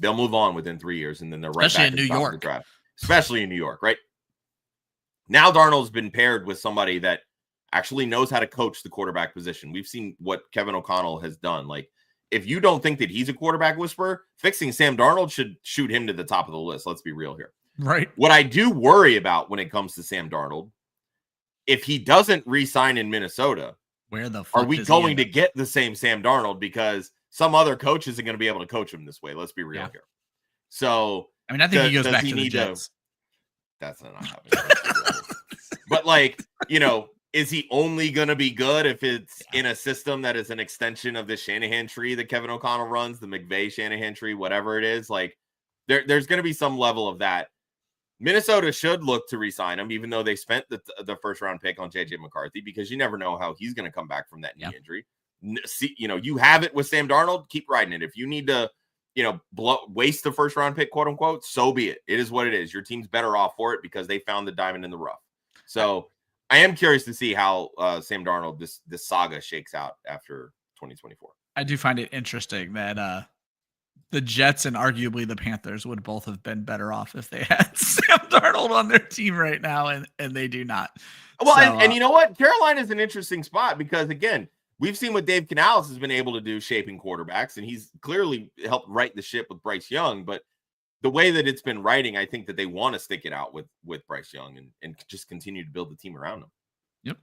They'll move on within 3 years, and then they're right especially back in New York. Draft. Especially in New York, right? Now Darnold's been paired with somebody that actually knows how to coach the quarterback position. We've seen what Kevin O'Connell has done. Like, if you don't think that he's a quarterback whisperer, fixing Sam Darnold should shoot him to the top of the list. Let's be real here. Right. What I do worry about when it comes to Sam Darnold, if he doesn't re-sign in Minnesota, where the fuck are we going to get the same Sam Darnold? Because some other coach isn't going to be able to coach him this way. Let's be real here. So, I mean, I think he goes back to the Jets. That's not happening. But, like, you know, is he only going to be good if it's in a system that is an extension of the Shanahan tree that Kevin O'Connell runs, the McVay Shanahan tree, whatever it is? Like, there's going to be some level of that. Minnesota should look to re-sign him, even though they spent the first-round pick on J.J. McCarthy, because you never know how he's going to come back from that knee injury. See, you know, you have it with Sam Darnold, keep riding it. If you need to, you know, waste the first-round pick, quote-unquote, so be it. It is what it is. Your team's better off for it because they found the diamond in the rough. So I am curious to see how Sam Darnold, this saga shakes out after 2024. I do find it interesting that the Jets and arguably the Panthers would both have been better off if they had Sam Darnold on their team right now, and they do not. Well, so, and you know what? Carolina is an interesting spot because, again, we've seen what Dave Canales has been able to do shaping quarterbacks, and he's clearly helped right the ship with Bryce Young. But the way that it's been writing, I think that they want to stick it out with Bryce Young and just continue to build the team around him. Yep.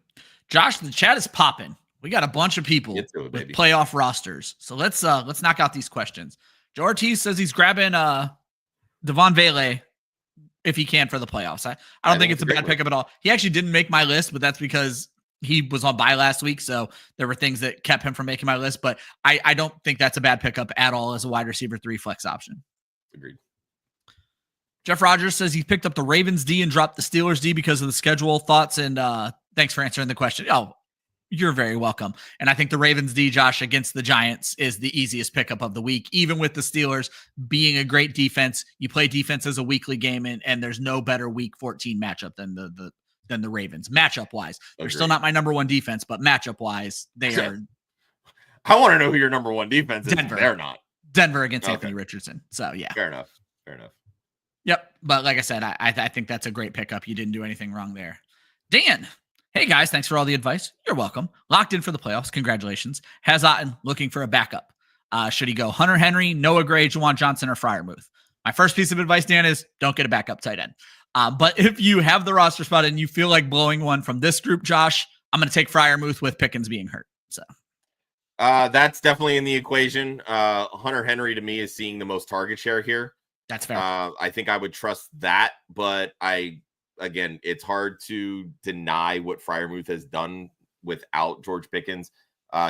Josh, the chat is popping. We got a bunch of people with playoff rosters. So let's knock out these questions. Joe Ortiz says he's grabbing Devon Vele if he can for the playoffs. I don't think it's a bad pickup at all. He actually didn't make my list, but that's because he was on bye last week, so there were things that kept him from making my list. But I don't think that's a bad pickup at all as a wide receiver 3 flex option. Agreed. Jeff Rogers says he picked up the Ravens D and dropped the Steelers D because of the schedule. Thoughts, and thanks for answering the question. Oh, you're very welcome. And I think the Ravens D, Josh, against the Giants is the easiest pickup of the week, even with the Steelers being a great defense. You play defense as a weekly game, and there's no better week 14 matchup than the Ravens. Matchup wise, they're still not my number 1 defense, but matchup wise, they are. I want to know who your number 1 defense is. Denver. They're not. Denver against Anthony Richardson. So yeah, fair enough. Yep. But like I said, I think that's a great pickup. You didn't do anything wrong there. Dan, hey guys, thanks for all the advice. You're welcome. Locked in for the playoffs. Congratulations. Has Otten looking for a backup. Should he go Hunter Henry, Noah Gray, Juwan Johnson, or Freiermuth? My first piece of advice, Dan, is don't get a backup tight end. But if you have the roster spot and you feel like blowing one from this group, Josh, I'm going to take Freiermuth with Pickens being hurt. So that's definitely in the equation. Hunter Henry to me is seeing the most target share here. That's fair. I think I would trust that, but again, it's hard to deny what Freiermuth has done without George Pickens.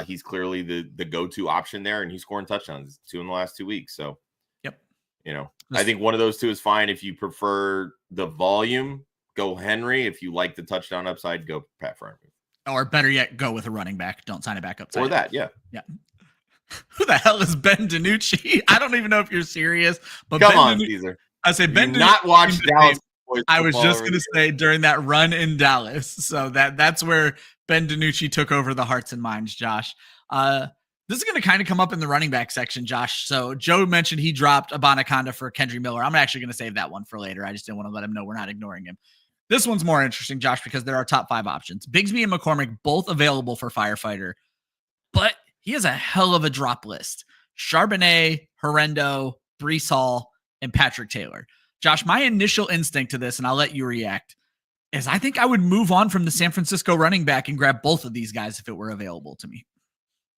He's clearly the go-to option there, and he's scoring touchdowns 2 in the last 2 weeks. So, yep. You know, I think one of those 2 is fine. If you prefer the volume, go Henry. If you like the touchdown upside, go Pat Freiermuth. Or better yet, go with a running back. Don't sign a backup tight end. Or that, yeah. Who the hell is Ben DiNucci? I don't even know if you're serious. But come on, Caesar. I say Ben DiNucci. Not watch Dallas. I was just going to say during that run in Dallas. So that's where Ben DiNucci took over the hearts and minds, Josh. This is going to kind of come up in the running back section, Josh. So Joe mentioned he dropped Abanaconda for Kendry Miller. I'm actually going to save that one for later. I just didn't want to let him know we're not ignoring him. This one's more interesting, Josh, because there are top 5 options. Bigsby and McCormick both available for Firefighter, but he has a hell of a drop list. Charbonnet, Horrendo, Breece Hall, and Patrick Taylor. Josh, my initial instinct to this, and I'll let you react, is I think I would move on from the San Francisco running back and grab both of these guys if it were available to me.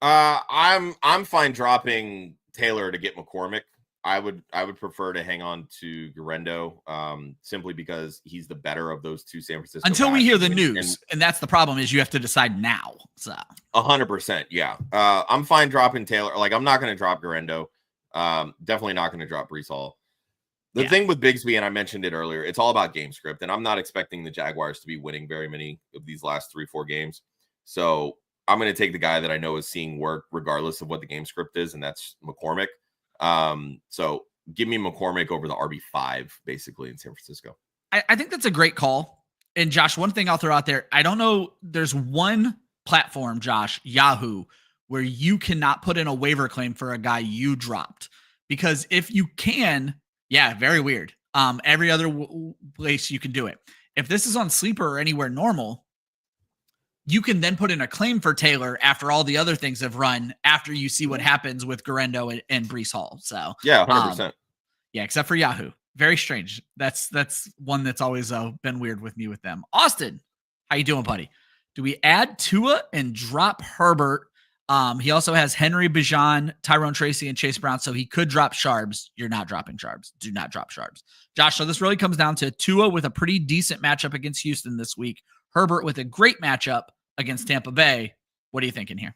I'm fine dropping Taylor to get McCormick. I would prefer to hang on to Garendo, simply because he's the better of those two San Francisco until we guys. hear the news, and that's the problem, is you have to decide now. So 100%, yeah. I'm fine dropping Taylor. Like, I'm not going to drop Garendo. Definitely not going to drop Breece Hall. The thing with Bigsby, and I mentioned it earlier, it's all about game script, and I'm not expecting the Jaguars to be winning very many of these last 3-4 games. So I'm going to take the guy that I know is seeing work regardless of what the game script is, and that's McCormick. So give me McCormick over the RB5 basically in San Francisco. I think that's a great call. And Josh, one thing I'll throw out there, I don't know, there's one platform, Josh, Yahoo, where you cannot put in a waiver claim for a guy you dropped, because if you can, very weird. Every other place you can do it. If this is on Sleeper or anywhere normal, you can then put in a claim for Taylor after all the other things have run, after you see what happens with Garendo and Breece Hall. So 100%. Except for Yahoo. Very strange. That's one that's always been weird with me with them. Austin, how you doing, buddy? Do we add Tua and drop Herbert? He also has Henry, Bijan, Tyrone Tracy, and Chase Brown, so he could drop Sharps. You're not dropping Sharps. Do not drop Sharps. Josh, so this really comes down to Tua with a pretty decent matchup against Houston this week. Herbert with a great matchup against Tampa Bay. What are you thinking here?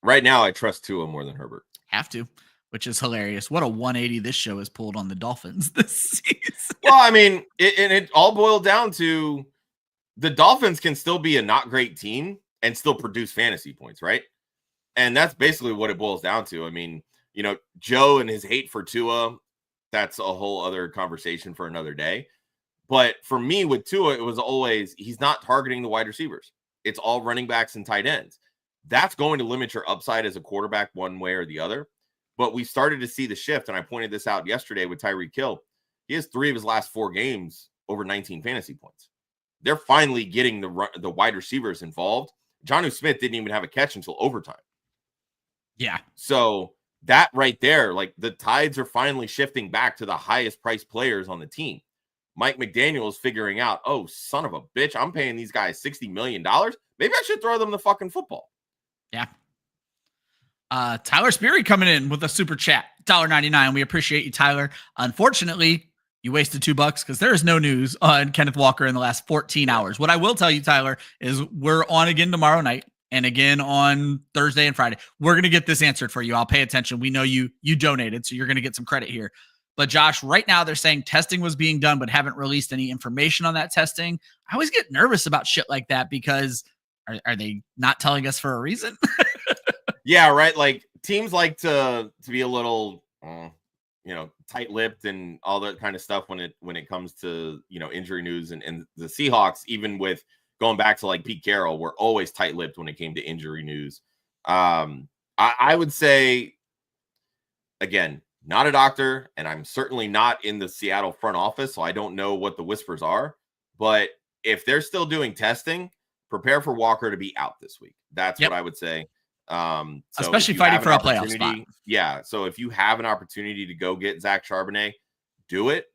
Right now, I trust Tua more than Herbert. Have to, which is hilarious. What a 180 this show has pulled on the Dolphins this season. Well, I mean, it all boiled down to the Dolphins can still be a not great team and still produce fantasy points, right? And that's basically what it boils down to. I mean, Joe and his hate for Tua, that's a whole other conversation for another day. But for me with Tua, it was always, he's not targeting the wide receivers. It's all running backs and tight ends. That's going to limit your upside as a quarterback one way or the other. But we started to see the shift, and I pointed this out yesterday with Tyreek Hill. He has 3 of his last 4 games over 19 fantasy points. They're finally getting the wide receivers involved. Jonnu Smith didn't even have a catch until overtime. Yeah. So that right there, like, the tides are finally shifting back to the highest priced players on the team. Mike McDaniel is figuring out, oh, son of a bitch, I'm paying these guys $60 million. Maybe I should throw them the fucking football. Yeah. Tyler Speary coming in with a super chat, $1.99. We appreciate you, Tyler. Unfortunately, you wasted $2 because there is no news on Kenneth Walker in the last 14 hours. What I will tell you, Tyler, is we're on again tomorrow night and again on Thursday and Friday. We're going to get this answered for you. I'll pay attention. We know you donated, so you're going to get some credit here. But Josh, right now they're saying testing was being done, but haven't released any information on that testing. I always get nervous about shit like that because are they not telling us for a reason? Yeah, right. Like, teams like to be a little, tight-lipped and all that kind of stuff when it comes to, injury news, and the Seahawks, even with going back to like Pete Carroll, were always tight-lipped when it came to injury news. I would say, again, not a doctor, and I'm certainly not in the Seattle front office, so I don't know what the whispers are. But if they're still doing testing, prepare for Walker to be out this week. That's what I would say. So especially fighting for a playoff spot. Yeah. So if you have an opportunity to go get Zach Charbonnet, do it.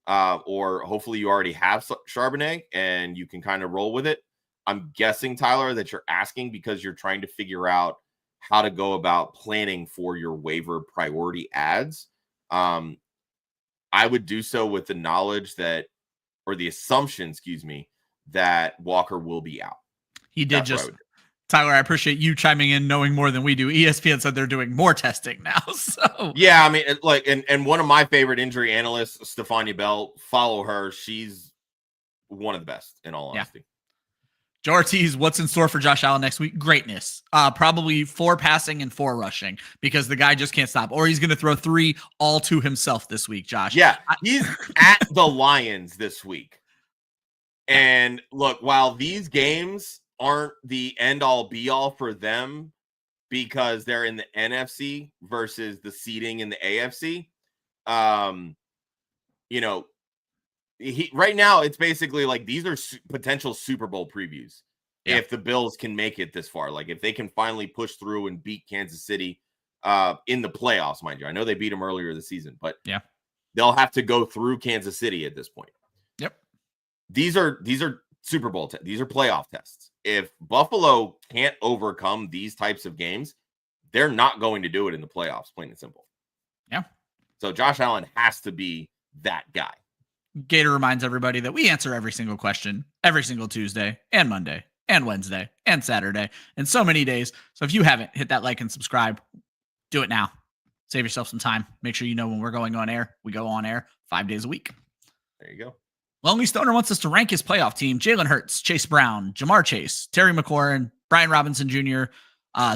Or hopefully you already have Charbonnet and you can kind of roll with it. I'm guessing, Tyler, that you're asking because you're trying to figure out how to go about planning for your waiver priority ads. I would do so with the knowledge that, or the assumption, that Walker will be out. He did. Just Tyler, I appreciate you chiming in, knowing more than we do. ESPN said they're doing more testing now. So yeah, I mean, and one of my favorite injury analysts, Stefania Bell, follow her. She's one of the best, in all honesty. Joe Ortiz, what's in store for Josh Allen next week? Greatness. Probably 4 passing and 4 rushing because the guy just can't stop. Or he's going to throw 3 all to himself this week, Josh. Yeah, he's at the Lions this week. And look, while these games aren't the end all be all for them, because they're in the NFC versus the seeding in the AFC. Right now it's basically like these are potential Super Bowl previews. Yeah. If the Bills can make it this far, like if they can finally push through and beat Kansas City in the playoffs, mind you. I know they beat them earlier this season, but yeah, they'll have to go through Kansas City at this point. Yep. These are Super Bowl these are playoff tests. If Buffalo can't overcome these types of games, they're not going to do it in the playoffs, plain and simple. Yeah. So Josh Allen has to be that guy. Gator reminds everybody that we answer every single question every single Tuesday and Monday and Wednesday and Saturday and so many days. So if you haven't, hit that like and subscribe. Do it now. Save yourself some time. Make sure you know when we're going on air. We go on air 5 days a week. There you go. Lonely Stoner wants us to rank his playoff team. Jalen Hurts, Chase Brown, Jamar Chase, Terry McLaurin, Brian Robinson Jr.,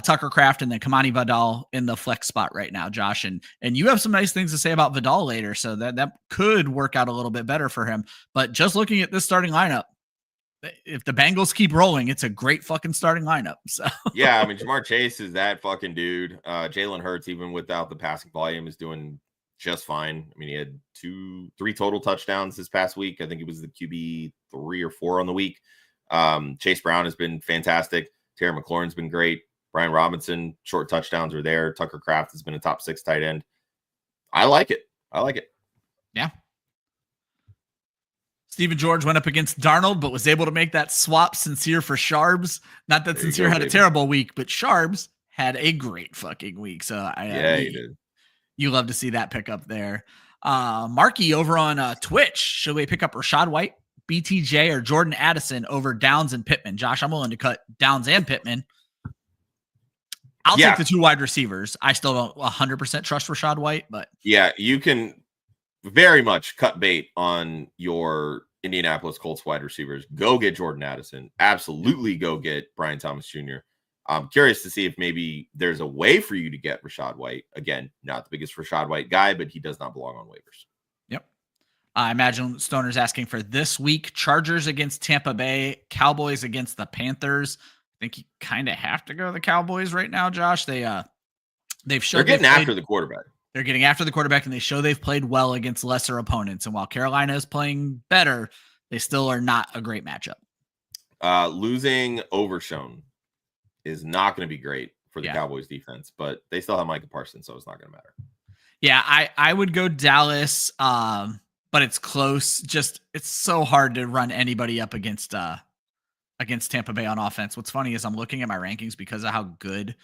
Tucker Kraft, and then Kamani Vidal in the flex spot right now, Josh. And you have some nice things to say about Vidal later, so that could work out a little bit better for him. But just looking at this starting lineup, if the Bengals keep rolling, it's a great fucking starting lineup. So yeah, I mean, Jamar Chase is that fucking dude. Jalen Hurts, even without the passing volume, is doing just fine. I mean, he had 3 total touchdowns this past week. I think it was the QB 3 or 4 on the week. Chase Brown has been fantastic. Terry McLaurin's been great. Brian Robinson, short touchdowns are there. Tucker Kraft has been a top 6 tight end. I like it. Yeah. Steven George went up against Darnold, but was able to make that swap Sincere for Sharbs. Not that Sincere had a terrible week, but Sharbs had a great fucking week. So he did. You love to see that pick up there. Marky over on Twitch. Should we pick up Rachaad White, BTJ, or Jordan Addison over Downs and Pittman? Josh, I'm willing to cut Downs and Pittman. I'll take the 2 wide receivers. I still don't 100% trust Rachaad White, but yeah, you can very much cut bait on your Indianapolis Colts wide receivers. Go get Jordan Addison. Absolutely go get Brian Thomas Jr. I'm curious to see if maybe there's a way for you to get Rachaad White. Again, not the biggest Rachaad White guy, but he does not belong on waivers. Yep. I imagine Stoner's asking for this week. Chargers against Tampa Bay, Cowboys against the Panthers. I think you kind of have to go to the Cowboys right now, Josh. They've shown they're getting after the quarterback. They're getting after the quarterback, and they show they've played well against lesser opponents. And while Carolina is playing better, they still are not a great matchup. Losing Overshown is not going to be great for the Cowboys defense, but they still have Micah Parsons, so it's not going to matter. Yeah, I would go Dallas, but it's close. Just it's so hard to run anybody up against Tampa Bay on offense. What's funny is I'm looking at my rankings because of how good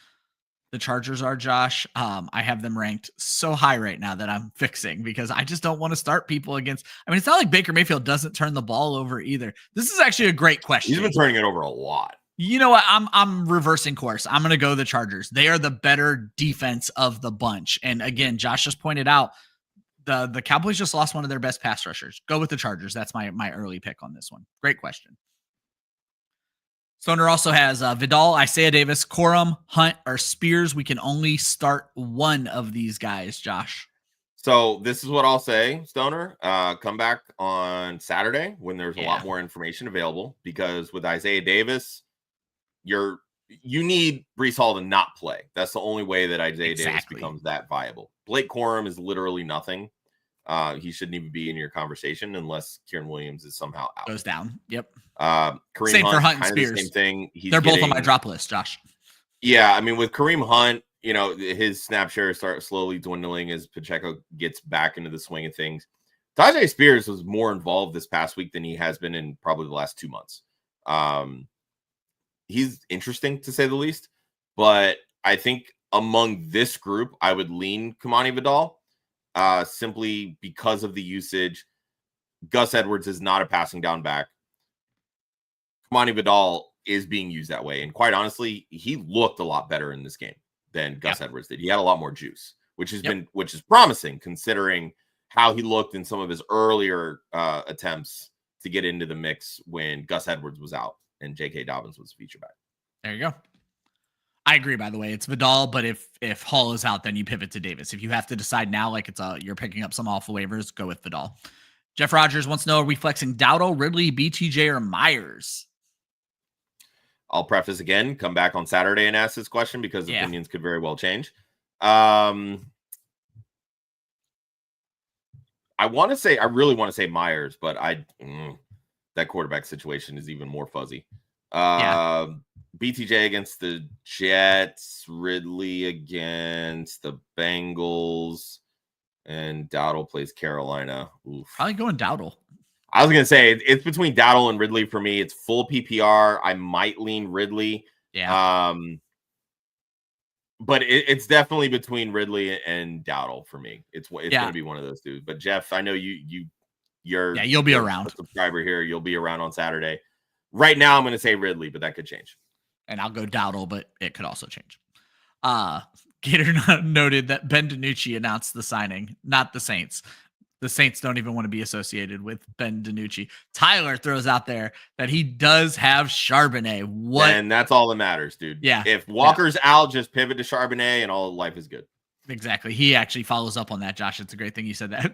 the Chargers are, Josh. I have them ranked so high right now that I'm fixing because I just don't want to start people against. I mean, it's not like Baker Mayfield doesn't turn the ball over either. This is actually a great question. He's been turning it over a lot. You know what? I'm reversing course. I'm going to go the Chargers. They are the better defense of the bunch. And again, Josh just pointed out the Cowboys just lost one of their best pass rushers. Go with the Chargers. That's my early pick on this one. Great question. Stoner also has Vidal, Isaiah Davis, Corum, Hunt, or Spears. We can only start one of these guys, Josh. So this is what I'll say, Stoner. Come back on Saturday when there's a lot more information available, because with Isaiah Davis, you need Breece Hall to not play. That's the only way that Isaiah Davis becomes that viable. Blake Corum is literally nothing. He shouldn't even be in your conversation unless Kieran Williams is somehow out. Goes down. Yep. Kareem same Hunt, for Hunt and kind Spears. of the same thing. They're both on my drop list, Josh. Yeah, I mean, with Kareem Hunt, his snap share starts slowly dwindling as Pacheco gets back into the swing of things. Tajay Spears was more involved this past week than he has been in probably the last 2 months. He's interesting to say the least, but I think among this group, I would lean Kamani Vidal simply because of the usage. Gus Edwards is not a passing down back. Kamani Vidal is being used that way. And quite honestly, he looked a lot better in this game than Gus Edwards did. He had a lot more juice, which is promising considering how he looked in some of his earlier attempts to get into the mix when Gus Edwards was out and J.K. Dobbins was feature back. There you go. I agree, by the way. It's Vidal, but if Hall is out, then you pivot to Davis. If you have to decide now, like you're picking up some off the waivers, go with Vidal. Jeff Rogers wants to know, are we flexing Dowdle, Ridley, BTJ, or Myers? I'll preface again, come back on Saturday and ask this question because opinions could very well change. I really want to say Myers, but that quarterback situation is even more fuzzy. BTJ against the Jets, Ridley against the Bengals, and Dowdle plays Carolina. Oof. Probably going Dowdle. I was going to say it's between Dowdle and Ridley for me. It's full PPR. I might lean Ridley. Yeah. But it's definitely between Ridley and Dowdle for me. It's going to be one of those two. But Jeff, I know you'll be around. Subscriber here. You'll be around on Saturday. Right now, I'm going to say Ridley, but that could change. And I'll go Dowdle, but it could also change. Gator noted that Ben DiNucci announced the signing, not the Saints. The Saints don't even want to be associated with Ben DiNucci. Tyler throws out there that he does have Charbonnet. What? And that's all that matters, dude. Yeah. If Walker's out, just pivot to Charbonnet and all life is good. Exactly. He actually follows up on that, Josh. It's a great thing you said that.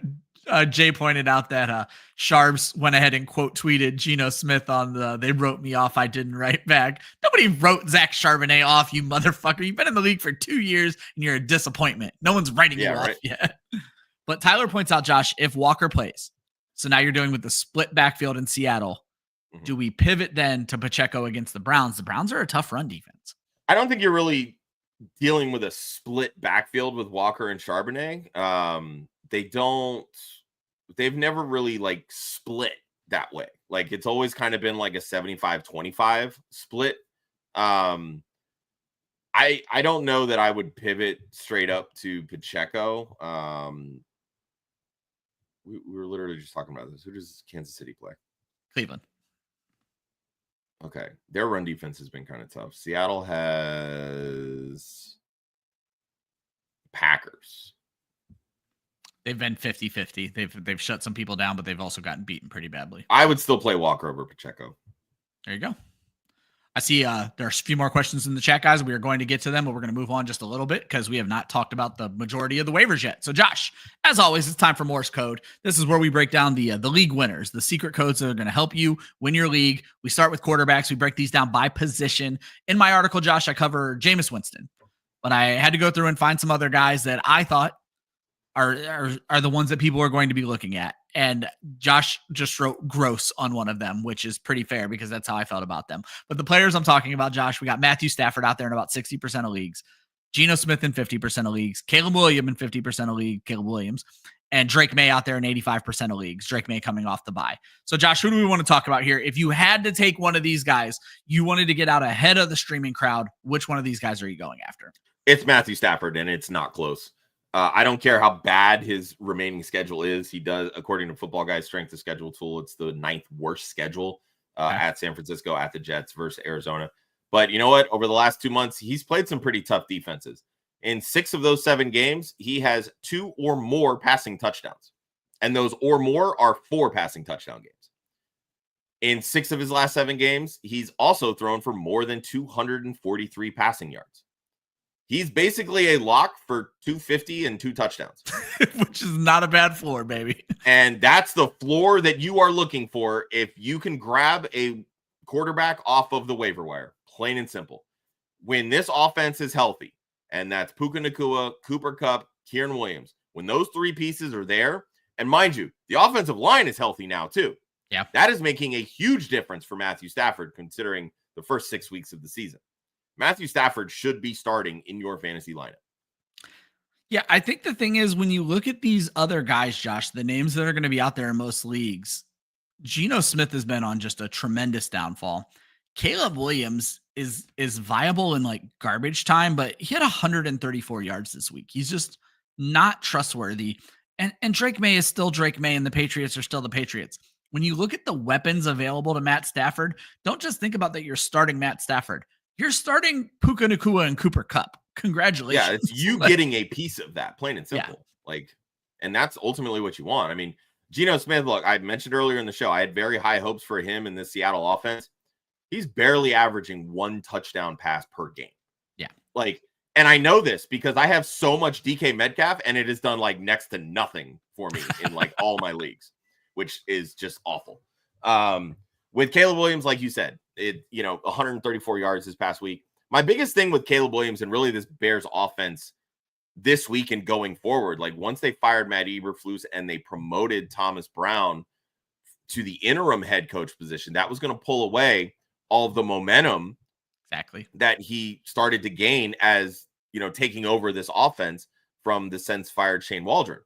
Jay pointed out that Sharbs went ahead and quote tweeted Geno Smith on they wrote me off. I didn't write back. Nobody wrote Zach Charbonnet off, you motherfucker. You've been in the league for 2 years and you're a disappointment. No one's writing you off yet. But Tyler points out, Josh, if Walker plays, so now you're doing with the split backfield in Seattle, do we pivot then to Pacheco against the Browns? The Browns are a tough run defense. I don't think you're really dealing with a split backfield with Walker and Charbonnet. They've never really like split that way. Like it's always kind of been like a 75-25 split. I don't know that I would pivot straight up to Pacheco. We were literally just talking about this. Who does Kansas City play? Cleveland. Okay. Their run defense has been kind of tough. Seattle has Packers. They've been 50-50. They've shut some people down, but they've also gotten beaten pretty badly. I would still play Walker over Pacheco. There you go. I see there's a few more questions in the chat, guys. We are going to get to them, but we're going to move on just a little bit because we have not talked about the majority of the waivers yet. So, Josh, as always, it's time for Morse Code. This is where we break down the league winners, the secret codes that are going to help you win your league. We start with quarterbacks. We break these down by position. In my article, Josh, I cover Jameis Winston, but I had to go through and find some other guys that I thought are the ones that people are going to be looking at. And Josh just wrote gross on one of them, which is pretty fair because that's how I felt about them. But the players I'm talking about, Josh, we got Matthew Stafford out there in about 60% of leagues, Geno Smith in 50% of leagues, Caleb Williams in 50% of league, Caleb Williams, and Drake May out there in 85% of leagues, Drake May coming off the bye. So, Josh, who do we want to talk about here? If you had to take one of these guys, you wanted to get out ahead of the streaming crowd, which one of these guys are you going after? It's Matthew Stafford, and it's not close. I don't care how bad his remaining schedule is. He does, according to Football Guy's strength of schedule tool, it's the 9th worst schedule at San Francisco, at the Jets versus Arizona. But you know what? Over the last 2 months, he's played some pretty tough defenses. In 6 of those 7 games, he has 2 or more passing touchdowns. And those or more are 4 passing touchdown games. In 6 of his last 7 games, he's also thrown for more than 243 passing yards. He's basically a lock for 250 and 2 touchdowns. Which is not a bad floor, baby. And that's the floor that you are looking for if you can grab a quarterback off of the waiver wire. Plain and simple. When this offense is healthy, and that's Puka Nacua, Cooper Kupp, Kieran Williams, when those 3 pieces are there, and mind you, the offensive line is healthy now too. Yeah. That is making a huge difference for Matthew Stafford considering the first 6 weeks of the season. Matthew Stafford should be starting in your fantasy lineup. Yeah, I think the thing is when you look at these other guys, Josh, the names that are going to be out there in most leagues, Geno Smith has been on just a tremendous downfall. Caleb Williams is viable in like garbage time, but he had 134 yards this week. He's just not trustworthy. And Drake May is still Drake May, and the Patriots are still the Patriots. When you look at the weapons available to Matt Stafford, don't just think about that you're starting Matt Stafford. You're starting Puka Nacua and Cooper Kupp. Congratulations. Yeah, it's you getting a piece of that, plain and simple. Yeah. And that's ultimately what you want. I mean, Geno Smith, look, I mentioned earlier in the show, I had very high hopes for him in the Seattle offense. He's barely averaging 1 touchdown pass per game. Yeah. And I know this because I have so much DK Metcalf, and it has done next to nothing for me in all my leagues, which is just awful. With Caleb Williams, like you said, 134 yards this past week. My biggest thing with Caleb Williams and really this Bears offense this week and going forward, like once they fired Matt Eberflus and they promoted Thomas Brown to the interim head coach position, that was going to pull away all of the momentum that he started to gain as, taking over this offense from the since fired Shane Waldron.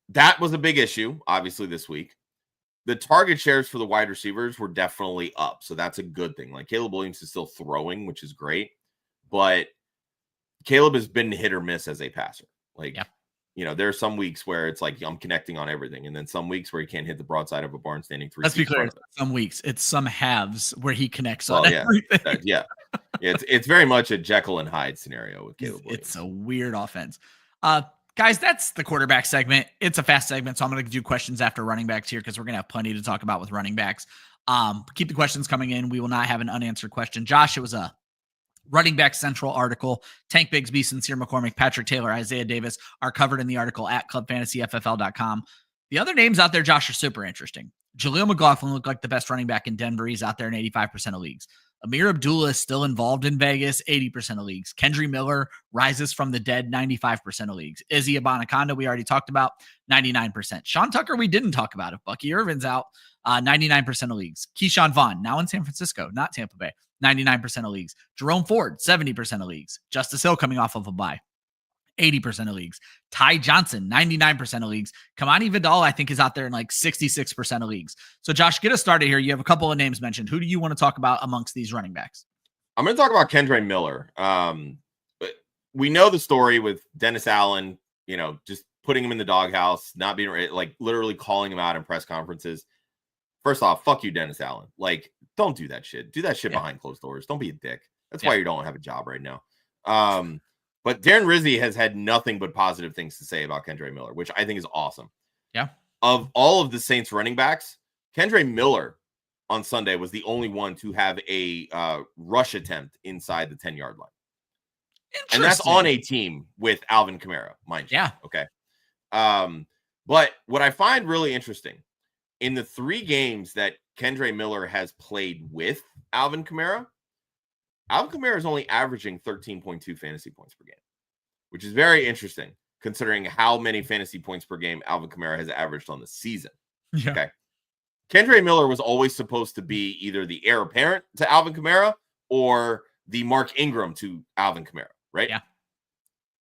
That was a big issue, obviously, this week. The target shares for the wide receivers were definitely up, so that's a good thing. Like Caleb Williams is still throwing, which is great, but Caleb has been hit or miss as a passer. There are some weeks where it's like I'm connecting on everything, and then some weeks where he can't hit the broadside of a barn standing 3 feet. Let's be clear. Some weeks it's some halves where he connects on everything. It's very much a Jekyll and Hyde scenario with Caleb Williams. It's a weird offense. Guys, that's the quarterback segment. It's a fast segment, so I'm going to do questions after running backs here because we're going to have plenty to talk about with running backs. Keep the questions coming in. We will not have an unanswered question. Josh, it was a Running Back Central article. Tank Bigsby, Sincere McCormick, Patrick Taylor, Isaiah Davis are covered in the article at clubfantasyffl.com. The other names out there, Josh, are super interesting. Jaleel McLaughlin looked like the best running back in Denver. He's out there in 85% of leagues. Amir Abdullah is still involved in Vegas, 80% of leagues. Kendry Miller rises from the dead, 95% of leagues. Izzy Abanaconda, we already talked about, 99%. Sean Tucker, we didn't talk about. If Bucky Irvin's out, 99% of leagues. Keyshawn Vaughn, now in San Francisco, not Tampa Bay, 99% of leagues. Jerome Ford, 70% of leagues. Justice Hill coming off of a bye, 80% of leagues. Ty Johnson, 99% of leagues. Kamani Vidal, I think, is out there in like 66% of leagues. So, Josh, get us started here. You have a couple of names mentioned. Who do you want to talk about amongst these running backs? I'm going to talk about Kendry Miller. But we know the story with Dennis Allen, just putting him in the doghouse, not being like literally calling him out in press conferences. First off, fuck you, Dennis Allen. Like, don't do that shit. Do that shit behind closed doors. Don't be a dick. That's why you don't have a job right now. But Darren Rizzi has had nothing but positive things to say about Kendry Miller, which I think is awesome. Yeah. Of all of the Saints running backs, Kendry Miller on Sunday was the only one to have a rush attempt inside the 10-yard line. And that's on a team with Alvin Kamara, mind you. Yeah. Okay. But what I find really interesting, in the 3 games that Kendry Miller has played with Alvin Kamara is only averaging 13.2 fantasy points per game, which is very interesting considering how many fantasy points per game Alvin Kamara has averaged on the season. Yeah. Okay. Kendry Miller was always supposed to be either the heir apparent to Alvin Kamara or the Mark Ingram to Alvin Kamara, right? Yeah.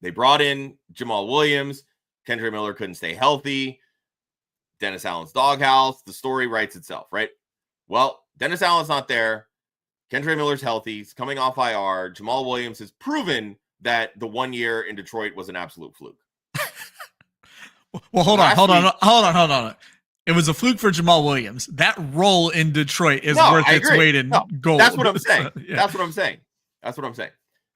They brought in Jamal Williams. Kendry Miller couldn't stay healthy. Dennis Allen's doghouse. The story writes itself, right? Well, Dennis Allen's not there. Kendry Miller's healthy. He's coming off IR. Jamal Williams has proven that the 1 year in Detroit was an absolute fluke. Well, hold on. It was a fluke for Jamal Williams. That role in Detroit is worth its weight in gold. That's what I'm saying. That's what I'm saying.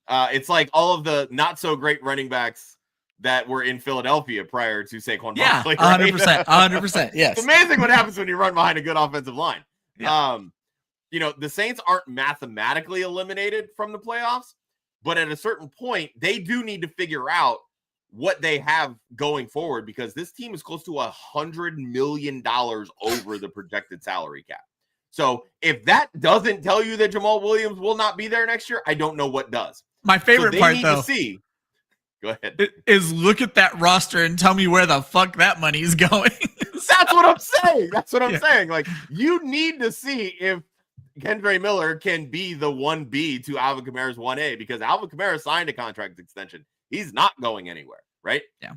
It's like all of the not so great running backs that were in Philadelphia prior to Saquon Barkley. 100%. Yes. It's amazing what happens when you run behind a good offensive line. Yeah. The Saints aren't mathematically eliminated from the playoffs, but at a certain point, they do need to figure out what they have going forward because this team is close to $100 million over the projected salary cap. So if that doesn't tell you that Jamal Williams will not be there next year, I don't know what does. My favorite part, though, go ahead, is look at that roster and tell me where the fuck that money is going. That's what I'm saying. That's what I'm saying. Like, you need to see if Kendry Miller can be the 1B to Alvin Kamara's 1A because Alvin Kamara signed a contract extension. He's not going anywhere, right? Yeah.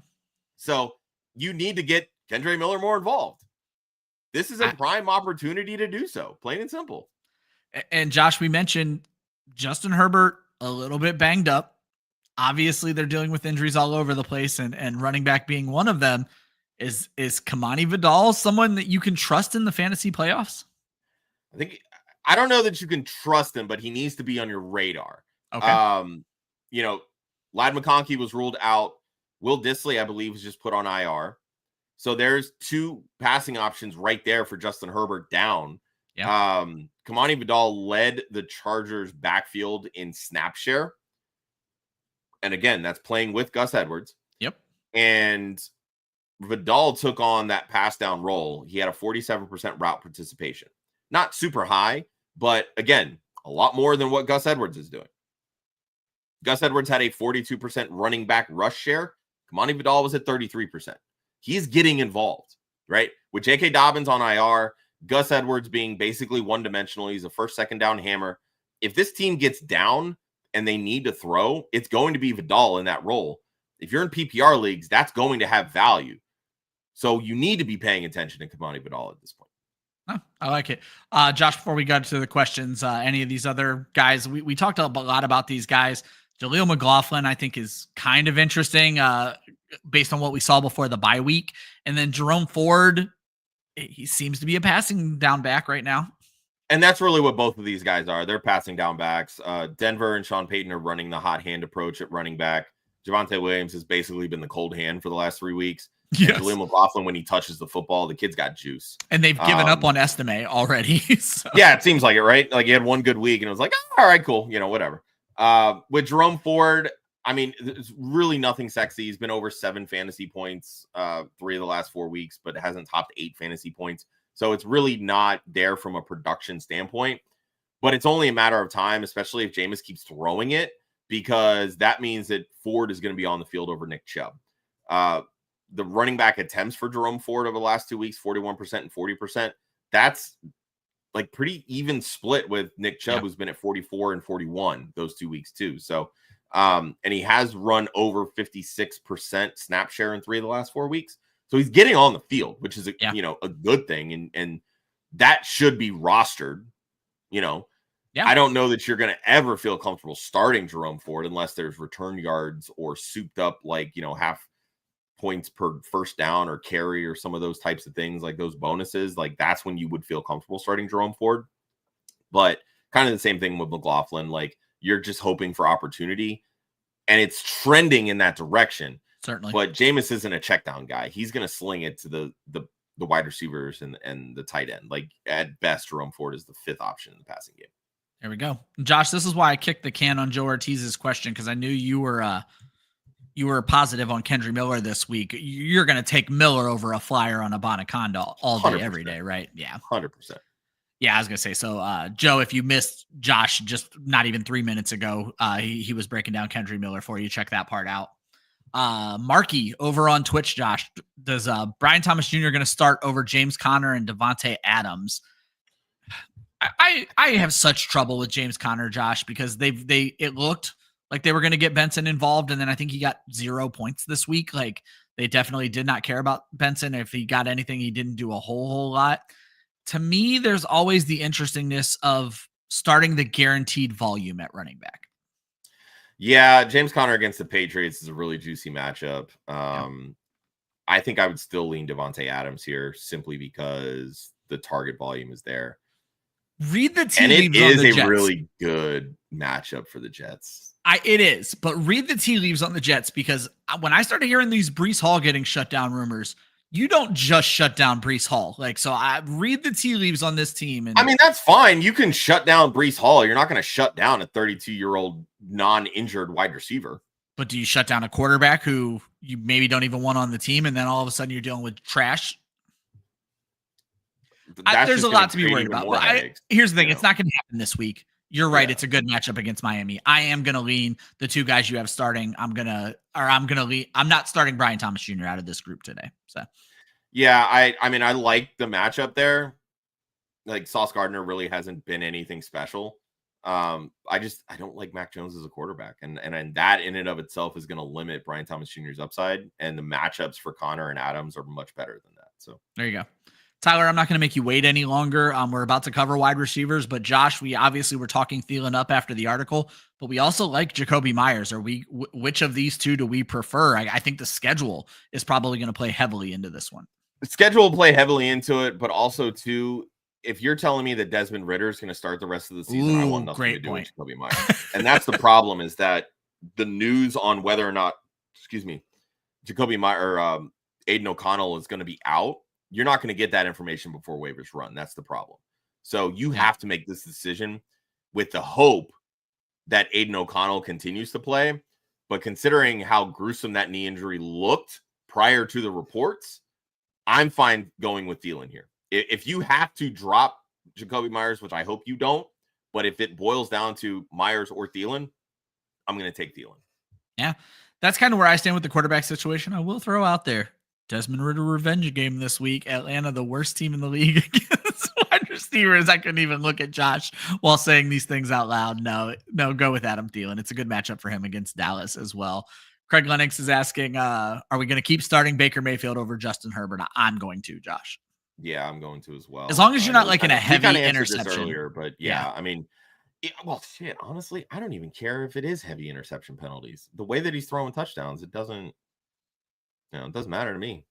So you need to get Kendry Miller more involved. This is a prime opportunity to do so, plain and simple. And Josh, we mentioned Justin Herbert a little bit banged up. Obviously, they're dealing with injuries all over the place, and running back being one of them. Is Kamani Vidal someone that you can trust in the fantasy playoffs? I don't know that you can trust him, but he needs to be on your radar. Okay. Ladd McConkey was ruled out. Will Dissly, I believe, was just put on IR. So there's 2 passing options right there for Justin Herbert down. Yeah. Kamani Vidal led the Chargers backfield in snap share. And again, that's playing with Gus Edwards. Yep. And Vidal took on that pass down role. He had a 47% route participation. not super high, but again, a lot more than what Gus Edwards is doing. Gus Edwards had a 42% running back rush share. Kamani Vidal was at 33%. He's getting involved, right? With J.K. Dobbins on IR, Gus Edwards being basically one-dimensional. He's a first, second down hammer. If this team gets down and they need to throw, it's going to be Vidal in that role. If you're in PPR leagues, that's going to have value. So you need to be paying attention to Kamani Vidal at this point. Oh, I like it. Josh, before we got to the questions, any of these other guys, we talked a lot about these guys. Jaleel McLaughlin, I think, is kind of interesting based on what we saw before the bye week. And then Jerome Ford, he seems to be a passing down back right now. And that's really what both of these guys are. They're passing down backs. Denver and Sean Payton are running the hot hand approach at running back. Javonte Williams has basically been the cold hand for the last 3 weeks. Yes. Jaleel McLaughlin, when he touches the football, the kid's got juice. And they've given up on Estime already. So. Yeah, it seems like it, right? Like he had one good week and it was like, all right, cool. Whatever. With Jerome Ford, I mean, it's really nothing sexy. He's been over 7 fantasy points 3 of the last 4 weeks, but hasn't topped 8 fantasy points. So it's really not there from a production standpoint. But it's only a matter of time, especially if Jameis keeps throwing it, because that means that Ford is going to be on the field over Nick Chubb. The running back attempts for Jerome Ford over the last 2 weeks, 41% and 40%. That's like pretty even split with Nick Chubb, who's been at 44 and 41 those 2 weeks too. So, and he has run over 56% snap share in 3 of the last 4 weeks. So he's getting on the field, which is a good thing. And that should be rostered, I don't know that you're going to ever feel comfortable starting Jerome Ford unless there's return yards or souped up, half points per first down or carry or some of those types of things, like those bonuses. Like that's when you would feel comfortable starting Jerome Ford. But kind of the same thing with McLaughlin. Like you're just hoping for opportunity and it's trending in that direction. Certainly. But Jameis isn't a check down guy. He's going to sling it to the wide receivers and the tight end. Like at best, Jerome Ford is the 5th option in the passing game. There we go. Josh, this is why I kicked the can on Joe Ortiz's question, because I knew you were positive on Kendry Miller this week. You're going to take Miller over a flyer on Abanaconda all day, 100%. Every day, right? Yeah. 100%. Yeah, I was going to say, so Joe, if you missed Josh just not even 3 minutes ago, he was breaking down Kendry Miller for you. Check that part out. Marky over on Twitch, Josh, does Brian Thomas Jr. going to start over James Conner and Devontae Adams? I have such trouble with James Conner, Josh, because it looked like they were going to get Benson involved, and then I think he got 0 points this week. Like they definitely did not care about Benson. If he got anything, he didn't do a whole lot. To me, there's always the interestingness of starting the guaranteed volume at running back. Yeah, James Conner against the Patriots is a really juicy matchup. I think I would still lean Devontae Adams here simply because the target volume is there. Read the tea leaves on the Jets. And it is a really good matchup for the Jets. It is, but read the tea leaves on the Jets, because when I started hearing these Breece Hall getting shut down rumors, you don't just shut down Breece Hall. Like, so I read the tea leaves on this team. And I mean, that's fine. You can shut down Breece Hall. You're not going to shut down a 32-year-old non-injured wide receiver. But do you shut down a quarterback who you maybe don't even want on the team, and then all of a sudden you're dealing with trash? There's a lot to be worried about. But here's the thing. It's not going to happen this week. You're right. Yeah. It's a good matchup against Miami. I am going to lean the 2 guys you have starting. I'm not starting Brian Thomas Jr. out of this group today. So, yeah, I mean, I like the matchup there. Like Sauce Gardner really hasn't been anything special. I don't like Mac Jones as a quarterback, and that in and of itself is going to limit Brian Thomas Jr.'s upside. And the matchups for Connor and Adams are much better than that. So there you go. Tyler, I'm not going to make you wait any longer. We're about to cover wide receivers, but Josh, we obviously were talking Thielen up after the article, but we also like Jacoby Myers. Which of these 2 do we prefer? I think the schedule is probably going to play heavily into this one. The schedule will play heavily into it, but also too, if you're telling me that Desmond Ridder is going to start the rest of the season, I want nothing to do with Jacoby Myers. And that's the problem, is that the news on whether or not, Jacoby Myers or Aiden O'Connell is going to be out, you're not going to get that information before waivers run. That's the problem. So you have to make this decision with the hope that Aiden O'Connell continues to play. But considering how gruesome that knee injury looked prior to the reports, I'm fine going with Thielen here. If you have to drop Jacoby Myers, which I hope you don't. But if it boils down to Myers or Thielen, I'm going to take Thielen. Yeah, that's kind of where I stand with the quarterback situation. I will throw out there Desmond Ridder revenge game this week. Atlanta, the worst team in the league against wide receivers. I couldn't even look at Josh while saying these things out loud. No, go with Adam Thielen. It's a good matchup for him against Dallas as well. Craig Lennox is asking, are we going to keep starting Baker Mayfield over Justin Herbert? I'm going to, Josh. Yeah, I'm going to as well. As long as you're not like in a heavy interception. Earlier, but yeah, I mean, well, shit, honestly, I don't even care if it is heavy interception penalties. The way that he's throwing touchdowns, it doesn't matter to me.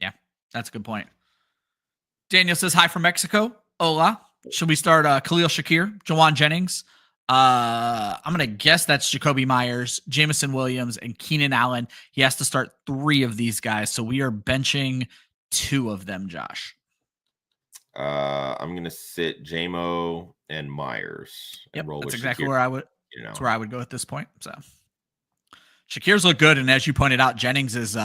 Yeah, that's a good point. Daniel says, hi from Mexico. Hola. Should we start Khalil Shakir, Jawan Jennings? I'm going to guess that's Jacoby Myers, Jamison Williams, and Keenan Allen. He has to start 3 of these guys. So we are benching 2 of them, Josh. I'm going to sit JMO and Myers. And roll that's with exactly Shakir. where I would. That's where I would go at this point. So Shakir's look good. And as you pointed out, Jennings is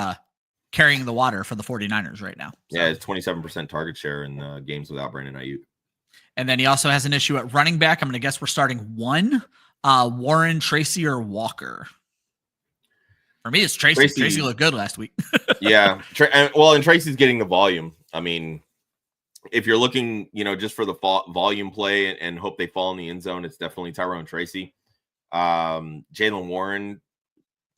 carrying the water for the 49ers right now. So. Yeah, it's 27% target share in games without Brandon Ayuk. And then he also has an issue at running back. I'm going to guess we're starting 1. Warren, Tracy, or Walker. For me, it's Tracy. Tracy looked good last week. Yeah. And Tracy's getting the volume. I mean, if you're looking, just for the volume play and hope they fall in the end zone, it's definitely Tyrone Tracy. Jaylen Warren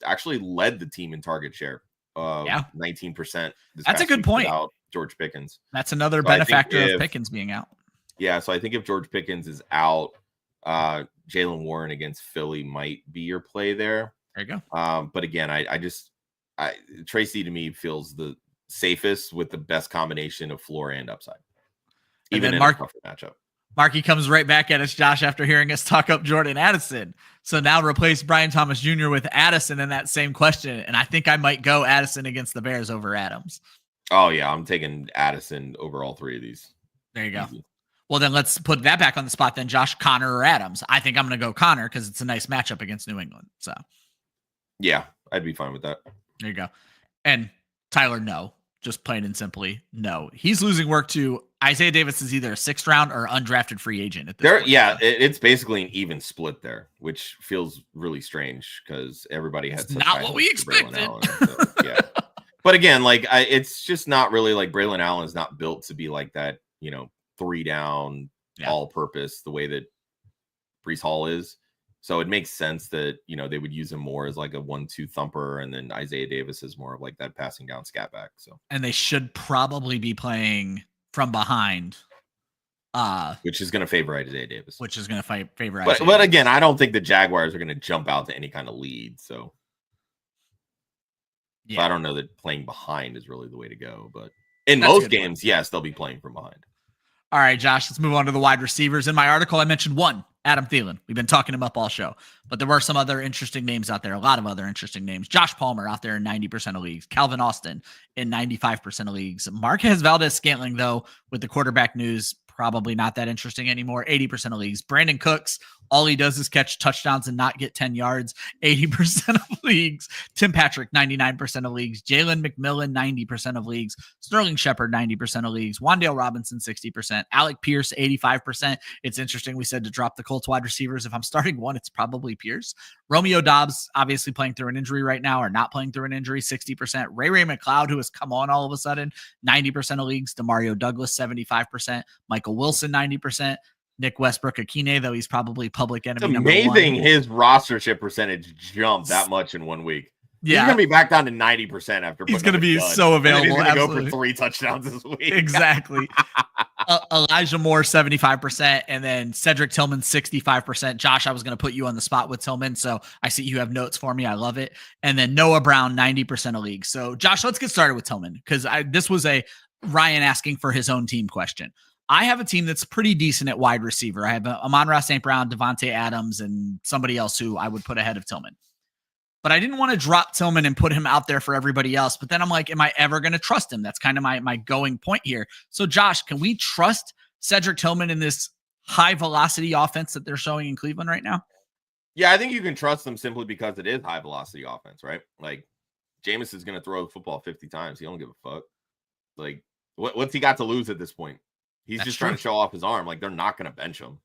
actually led the team in target share. 19%. That's a good point. George Pickens. That's another benefactor of Pickens being out. Yeah, so I think if George Pickens is out, Jaylen Warren against Philly might be your play there. There you go. But again, I Tracy to me feels the safest with the best combination of floor and upside. Even in a tougher matchup. Marky comes right back at us, Josh, after hearing us talk up Jordan Addison. So now replace Brian Thomas Jr. with Addison in that same question. And I think I might go Addison against the Bears over Adams. Oh, yeah. I'm taking Addison over all 3 of these. There you go. Easy. Well, then let's put that back on the spot then, Josh. Connor or Adams? I think I'm going to go Connor because it's a nice matchup against New England. So, yeah, I'd be fine with that. There you go. And Tyler, no. Just plain and simply, no. He's losing work to Isaiah Davis is either a 6th round or undrafted free agent at this point. Yeah, it's basically an even split there, which feels really strange because everybody had such not what we expected. Allen, so, yeah. But again, it's just not really like Braylon Allen is not built to be like that, 3 down, all purpose, the way that Breece Hall is. So it makes sense that, they would use him more as like a 1-2 thumper. And then Isaiah Davis is more of like that passing down scat back. So, and they should probably be playing from behind, which is going to favor Isaiah Davis, favor Isaiah. But again, I don't think the Jaguars are going to jump out to any kind of lead. So I don't know that playing behind is really the way to go, but in most games, yes, they'll be playing from behind. All right, Josh, let's move on to the wide receivers. In my article, I mentioned 1, Adam Thielen. We've been talking him up all show, but there were some other interesting names out there, a lot of other interesting names. Josh Palmer out there in 90% of leagues. Calvin Austin in 95% of leagues. Marquez Valdes-Scantling, though, with the quarterback news, probably not that interesting anymore. 80% of leagues. Brandon Cooks, all he does is catch touchdowns and not get 10 yards. 80% of leagues. Tim Patrick, 99% of leagues. Jalen McMillan, 90% of leagues. Sterling Shepard, 90% of leagues. Wan'Dale Robinson, 60%. Alec Pierce, 85%. It's interesting. We said to drop the Colts wide receivers. If I'm starting one, it's probably Pierce. Romeo Dobbs, obviously playing through an injury right now, or not playing through an injury, 60%. Ray McLeod, who has come on all of a sudden, 90% of leagues. Demario Douglas, 75%. Michael Wilson, 90%. Nick Westbrook-Akine, though he's probably public enemy number 1. Amazing his rostership percentage jumped that much in 1 week. Yeah. He's going to be back down to 90% after. He's going to be so available. He's going to go for 3 touchdowns this week. Exactly. Elijah Moore, 75%. And then Cedric Tillman, 65%. Josh, I was going to put you on the spot with Tillman. So I see you have notes for me. I love it. And then Noah Brown, 90% of leagues. So Josh, let's get started with Tillman because this was a Ryan asking for his own team question. I have a team that's pretty decent at wide receiver. I have Amon-Ra St. Brown, Devontae Adams, and somebody else who I would put ahead of Tillman. But I didn't want to drop Tillman and put him out there for everybody else. But then I'm like, am I ever going to trust him? That's kind of my going point here. So Josh, can we trust Cedric Tillman in this high velocity offense that they're showing in Cleveland right now? Yeah, I think you can trust them simply because it is high velocity offense, right? Like Jameis is going to throw the football 50 times. He don't give a fuck. Like what's he got to lose at this point? He's just trying to show off his arm. Like, they're not going to bench him.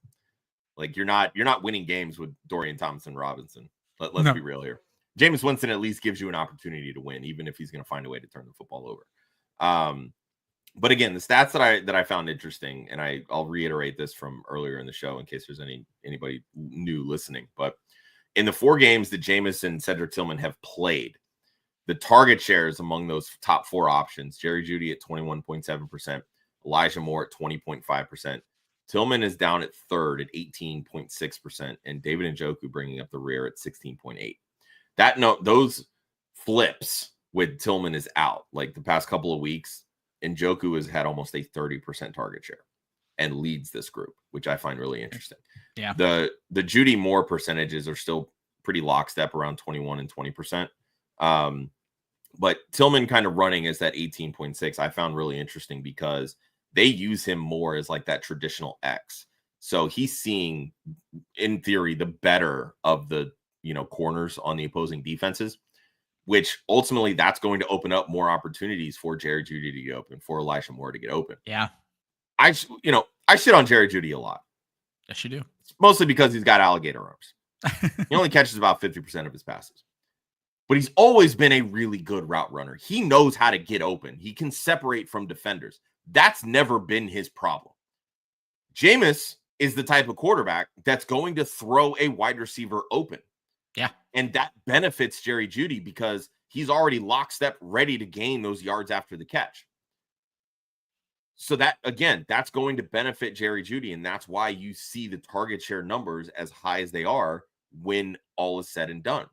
Like, you're not winning games with Dorian Thompson-Robinson. Let's be real here. Jameis Winston at least gives you an opportunity to win, even if he's going to find a way to turn the football over. But again, the stats that I found interesting, and I'll reiterate this from earlier in the show in case there's anybody new listening. But in the 4 games that Jameis and Cedric Tillman have played, the target shares among those top 4 options: Jerry Jeudy at 21.7%, Elijah Moore at 20.5%. Tillman is down at 3rd at 18.6%, and David Njoku bringing up the rear at 16.8%. Those flips with Tillman is out. Like, the past couple of weeks, Njoku has had almost a 30% target share and leads this group, which I find really interesting. Yeah. The Jeudy Moore percentages are still pretty lockstep, around 21 and 20%. But Tillman kind of running as that 18.6, I found really interesting because they use him more as like that traditional X. So he's seeing, in theory, the better of the, corners on the opposing defenses, which ultimately that's going to open up more opportunities for Jerry Jeudy to get open, for Elijah Moore to get open. Yeah. I shit on Jerry Jeudy a lot. Yes, you do. It's mostly because he's got alligator arms. He only catches about 50% of his passes. But he's always been a really good route runner. He knows how to get open. He can separate from defenders. That's never been his problem. Jameis is the type of quarterback that's going to throw a wide receiver open. Yeah. And that benefits Jerry Jeudy because he's already lockstep ready to gain those yards after the catch. So that, again, that's going to benefit Jerry Jeudy. And that's why you see the target share numbers as high as they are when all is said and done.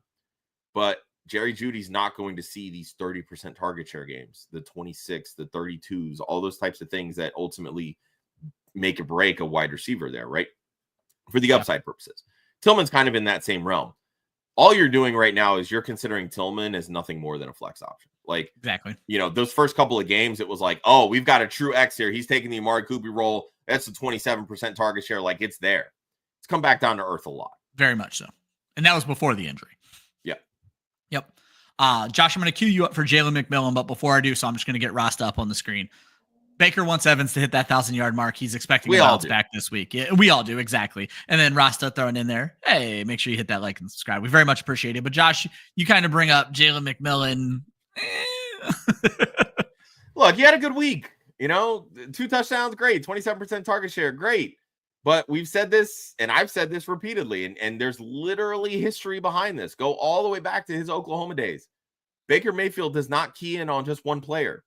But Jerry Jeudy's not going to see these 30% target share games, the 26, the 32s, all those types of things that ultimately make or break a wide receiver there, right? For the upside purposes. Tillman's kind of in that same realm. All you're doing right now is you're considering Tillman as nothing more than a flex option. Like, exactly. Those first couple of games, it was like, oh, we've got a true X here. He's taking the Amari Cooper role. That's a 27% target share. Like, it's there. It's come back down to earth a lot. Very much so. And that was before the injury. Yep. Josh, I'm going to cue you up for Jalen McMillan, but before I do so, I'm just going to get Rasta up on the screen. Baker wants Evans to hit that 1,000-yard mark. He's expecting a bounce back this week. Yeah, we all do, exactly. And then Rasta throwing in there, hey, make sure you hit that like and subscribe. We very much appreciate it. But Josh, you kind of bring up Jalen McMillan. Look, he had a good week. 2 touchdowns, great. 27% target share, great. But we've said this, and I've said this repeatedly, and there's literally history behind this. Go all the way back to his Oklahoma days. Baker Mayfield does not key in on just one player.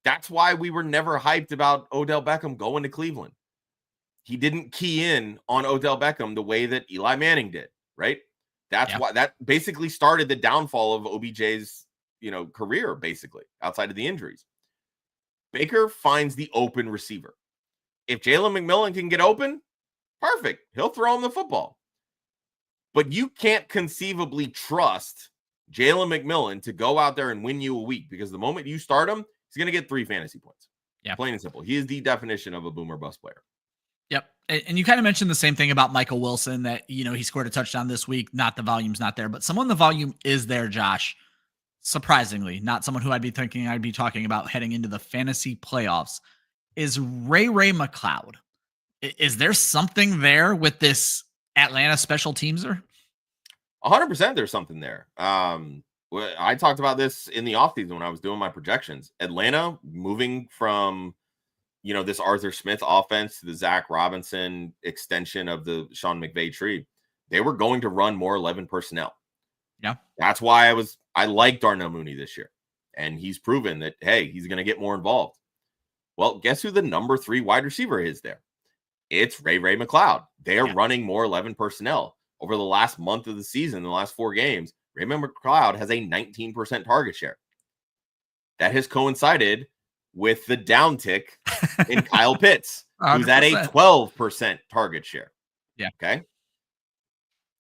That's why we were never hyped about Odell Beckham going to Cleveland. He didn't key in on Odell Beckham the way that Eli Manning did, right? That's why that basically started the downfall of OBJ's, career, basically, outside of the injuries. Baker finds the open receiver. If Jalen McMillan can get open, perfect. He'll throw him the football. But you can't conceivably trust Jalen McMillan to go out there and win you a week, because the moment you start him, he's going to get 3 fantasy points. Yeah. Plain and simple. He is the definition of a boomer bust player. Yep. And you kind of mentioned the same thing about Michael Wilson, that, he scored a touchdown this week. Not the volume's not there, but someone the volume is there, Josh. Surprisingly, not someone who I'd be thinking I'd be talking about heading into the fantasy playoffs, is Ray McCloud. Is there something there with this Atlanta special teamser? 100% there's something there. I talked about this in the offseason when I was doing my projections. Atlanta moving from, this Arthur Smith offense to the Zach Robinson extension of the Sean McVay tree. They were going to run more 11 personnel. Yeah. That's why I like Darnell Mooney this year. And he's proven that, hey, he's going to get more involved. Well, guess who the number 3 wide receiver is there? It's Ray McCloud. They are running more 11 personnel. Over the last month of the season, the last 4 games, Ray McCloud has a 19% target share. That has coincided with the downtick in Kyle Pitts, who's 100%. At a 12% target share. Yeah. Okay.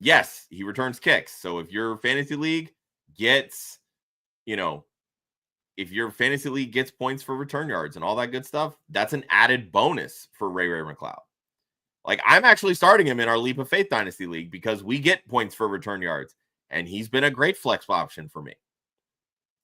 Yes, he returns kicks. So if your fantasy league gets, if your fantasy league gets points for return yards and all that good stuff, that's an added bonus for Ray McCloud. Like, I'm actually starting him in our Leap of Faith Dynasty League because we get points for return yards, and he's been a great flex option for me.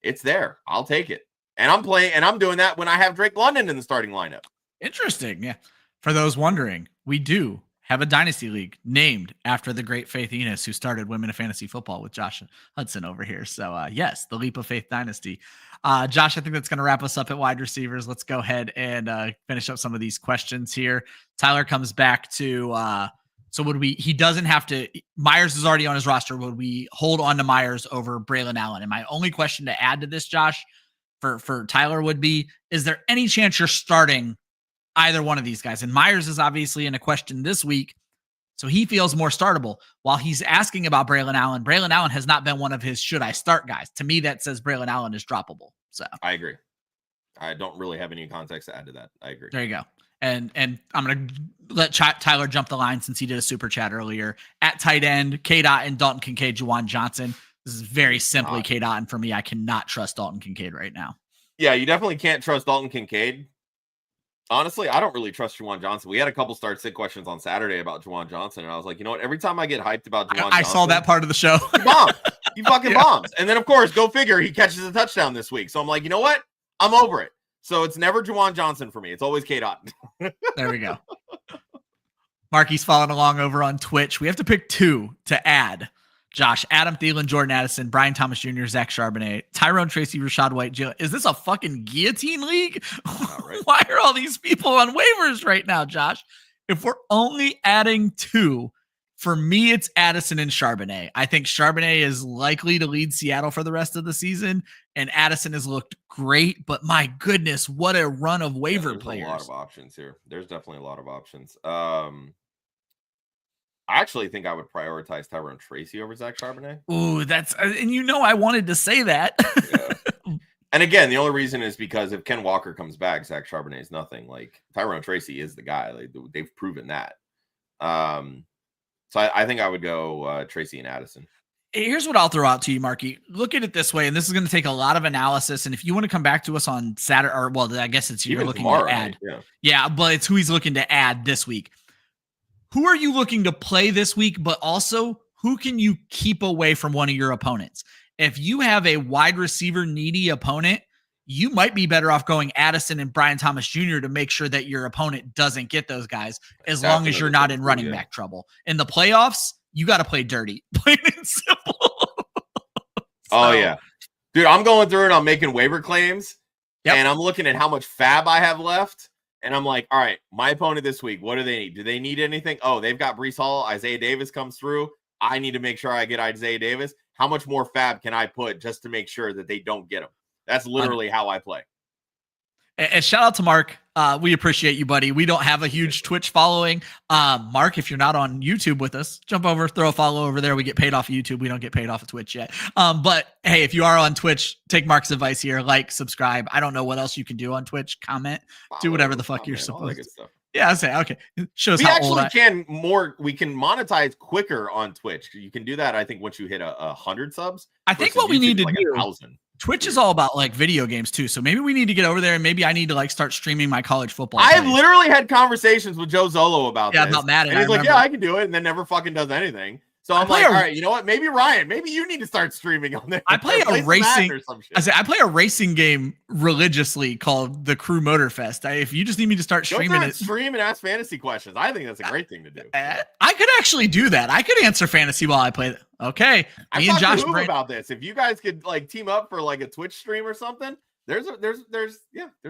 It's there. I'll take it. And I'm doing that when I have Drake London in the starting lineup. Interesting. Yeah. For those wondering, we do have a dynasty league named after the great Faith Enos, who started Women of Fantasy Football with Josh Hudson over here. So yes, the Leap of Faith Dynasty. Josh, I think that's going to wrap us up at wide receivers. Let's go ahead and finish up some of these questions here. Tyler comes back to, so would we, he doesn't have to, Myers is already on his roster. Would we hold on to Myers over Braylon Allen? And my only question to add to this, Josh, for Tyler would be, is there any chance you're starting either one of these guys? And Myers is obviously in a question this week, so he feels more startable. While he's asking about Braylon Allen has not been one of his should I start guys. To me, that says Braylon Allen is droppable. So I agree. I don't really have any context to add to that. I agree. There you go. And I'm going to let Tyler jump the line since he did a super chat earlier. At tight end, K-Dot and Dalton Kincaid, Juwan Johnson. This is very simply K-Dot, and for me, I cannot trust Dalton Kincaid right now. Yeah, you definitely can't trust Dalton Kincaid. Honestly, I don't really trust Juwan Johnson. We had a couple start-sit questions on Saturday about Juwan Johnson, and I was like, you know what? Every time I get hyped about Juwan Johnson, I saw that part of the show. He bombs. He fucking bombs. And then, of course, go figure, he catches a touchdown this week. So I'm like, you know what? I'm over it. So it's never Juwan Johnson for me. It's always K-Dot. There we go. Marky's following along over on Twitch. We have to pick two to add. Josh, Adam Thielen, Jordan Addison, Brian Thomas Jr., Zach Charbonnet, Tyrone Tracy, Rashad White, Jill. Is this a fucking guillotine league? Right. Why are all these people on waivers right now, Josh? If we're only adding two, for me, it's Addison and Charbonnet. I think Charbonnet is likely to lead Seattle for the rest of the season, and Addison has looked great, but my goodness, what a run of waiver players. A lot of options here. There's definitely a lot of options. I actually think I would prioritize Tyrone Tracy over Zach Charbonnet. Ooh, and you know I wanted to say that. Yeah. And again, the only reason is because if Ken Walker comes back, Zach Charbonnet is nothing. Like, Tyrone Tracy is the guy. Like, they've proven that. So I think I would go Tracy and Addison. Here's what I'll throw out to you, Marky. Look at it this way, and this is going to take a lot of analysis. And if you want to come back to us on Saturday, or well, I guess it's you're looking to add. Right? Yeah, but it's who he's looking to add this week. Who are you looking to play this week, but also who can you keep away from one of your opponents? If you have a wide receiver needy opponent, you might be better off going Addison and Brian Thomas Jr. to make sure that your opponent doesn't get those guys, as long as you're not in running back trouble. In the playoffs, you got to play dirty, plain and simple. Oh, yeah. Dude, I'm going through and I'm making waiver claims, and I'm looking at how much fab I have left. And I'm like, all right, my opponent this week, what do they need? Do they need anything? Oh, they've got Breece Hall. Isaiah Davis comes through. I need to make sure I get Isaiah Davis. How much more fab can I put just to make sure that they don't get him? That's literally how I play. And shout out to Mark. We appreciate you, buddy. We don't have a huge Twitch following. Mark, if you're not on YouTube with us, jump over, throw a follow over there. We get paid off of YouTube. We don't get paid off of Twitch yet. But hey, if you are on Twitch, take Mark's advice here. Like, subscribe. I don't know what else you can do on Twitch. Comment. Do whatever the fuck you're supposed to. Yeah, I say, okay. Shows we how actually old we can monetize quicker on Twitch. You can do that, I think, once you hit 100 subs. I think what we need to do, 1,000. Twitch is all about like video games too. So maybe we need to get over there, and maybe I need to like start streaming my college football. I've literally had conversations with Joe Zolo about this. About Madden. And he's like, yeah, I can do it. And then never fucking does anything. So I'm like, all right, you know what? Maybe Ryan, maybe you need to start streaming on there. I play a racing or some shit. I play a racing game religiously called the Crew Motorfest. If you just need me to start streaming it, stream and ask fantasy questions. I think that's a great thing to do. I could actually do that. I could answer fantasy while I play it. Okay. Me and Josh about this. If you guys could like team up for like a Twitch stream or something, there's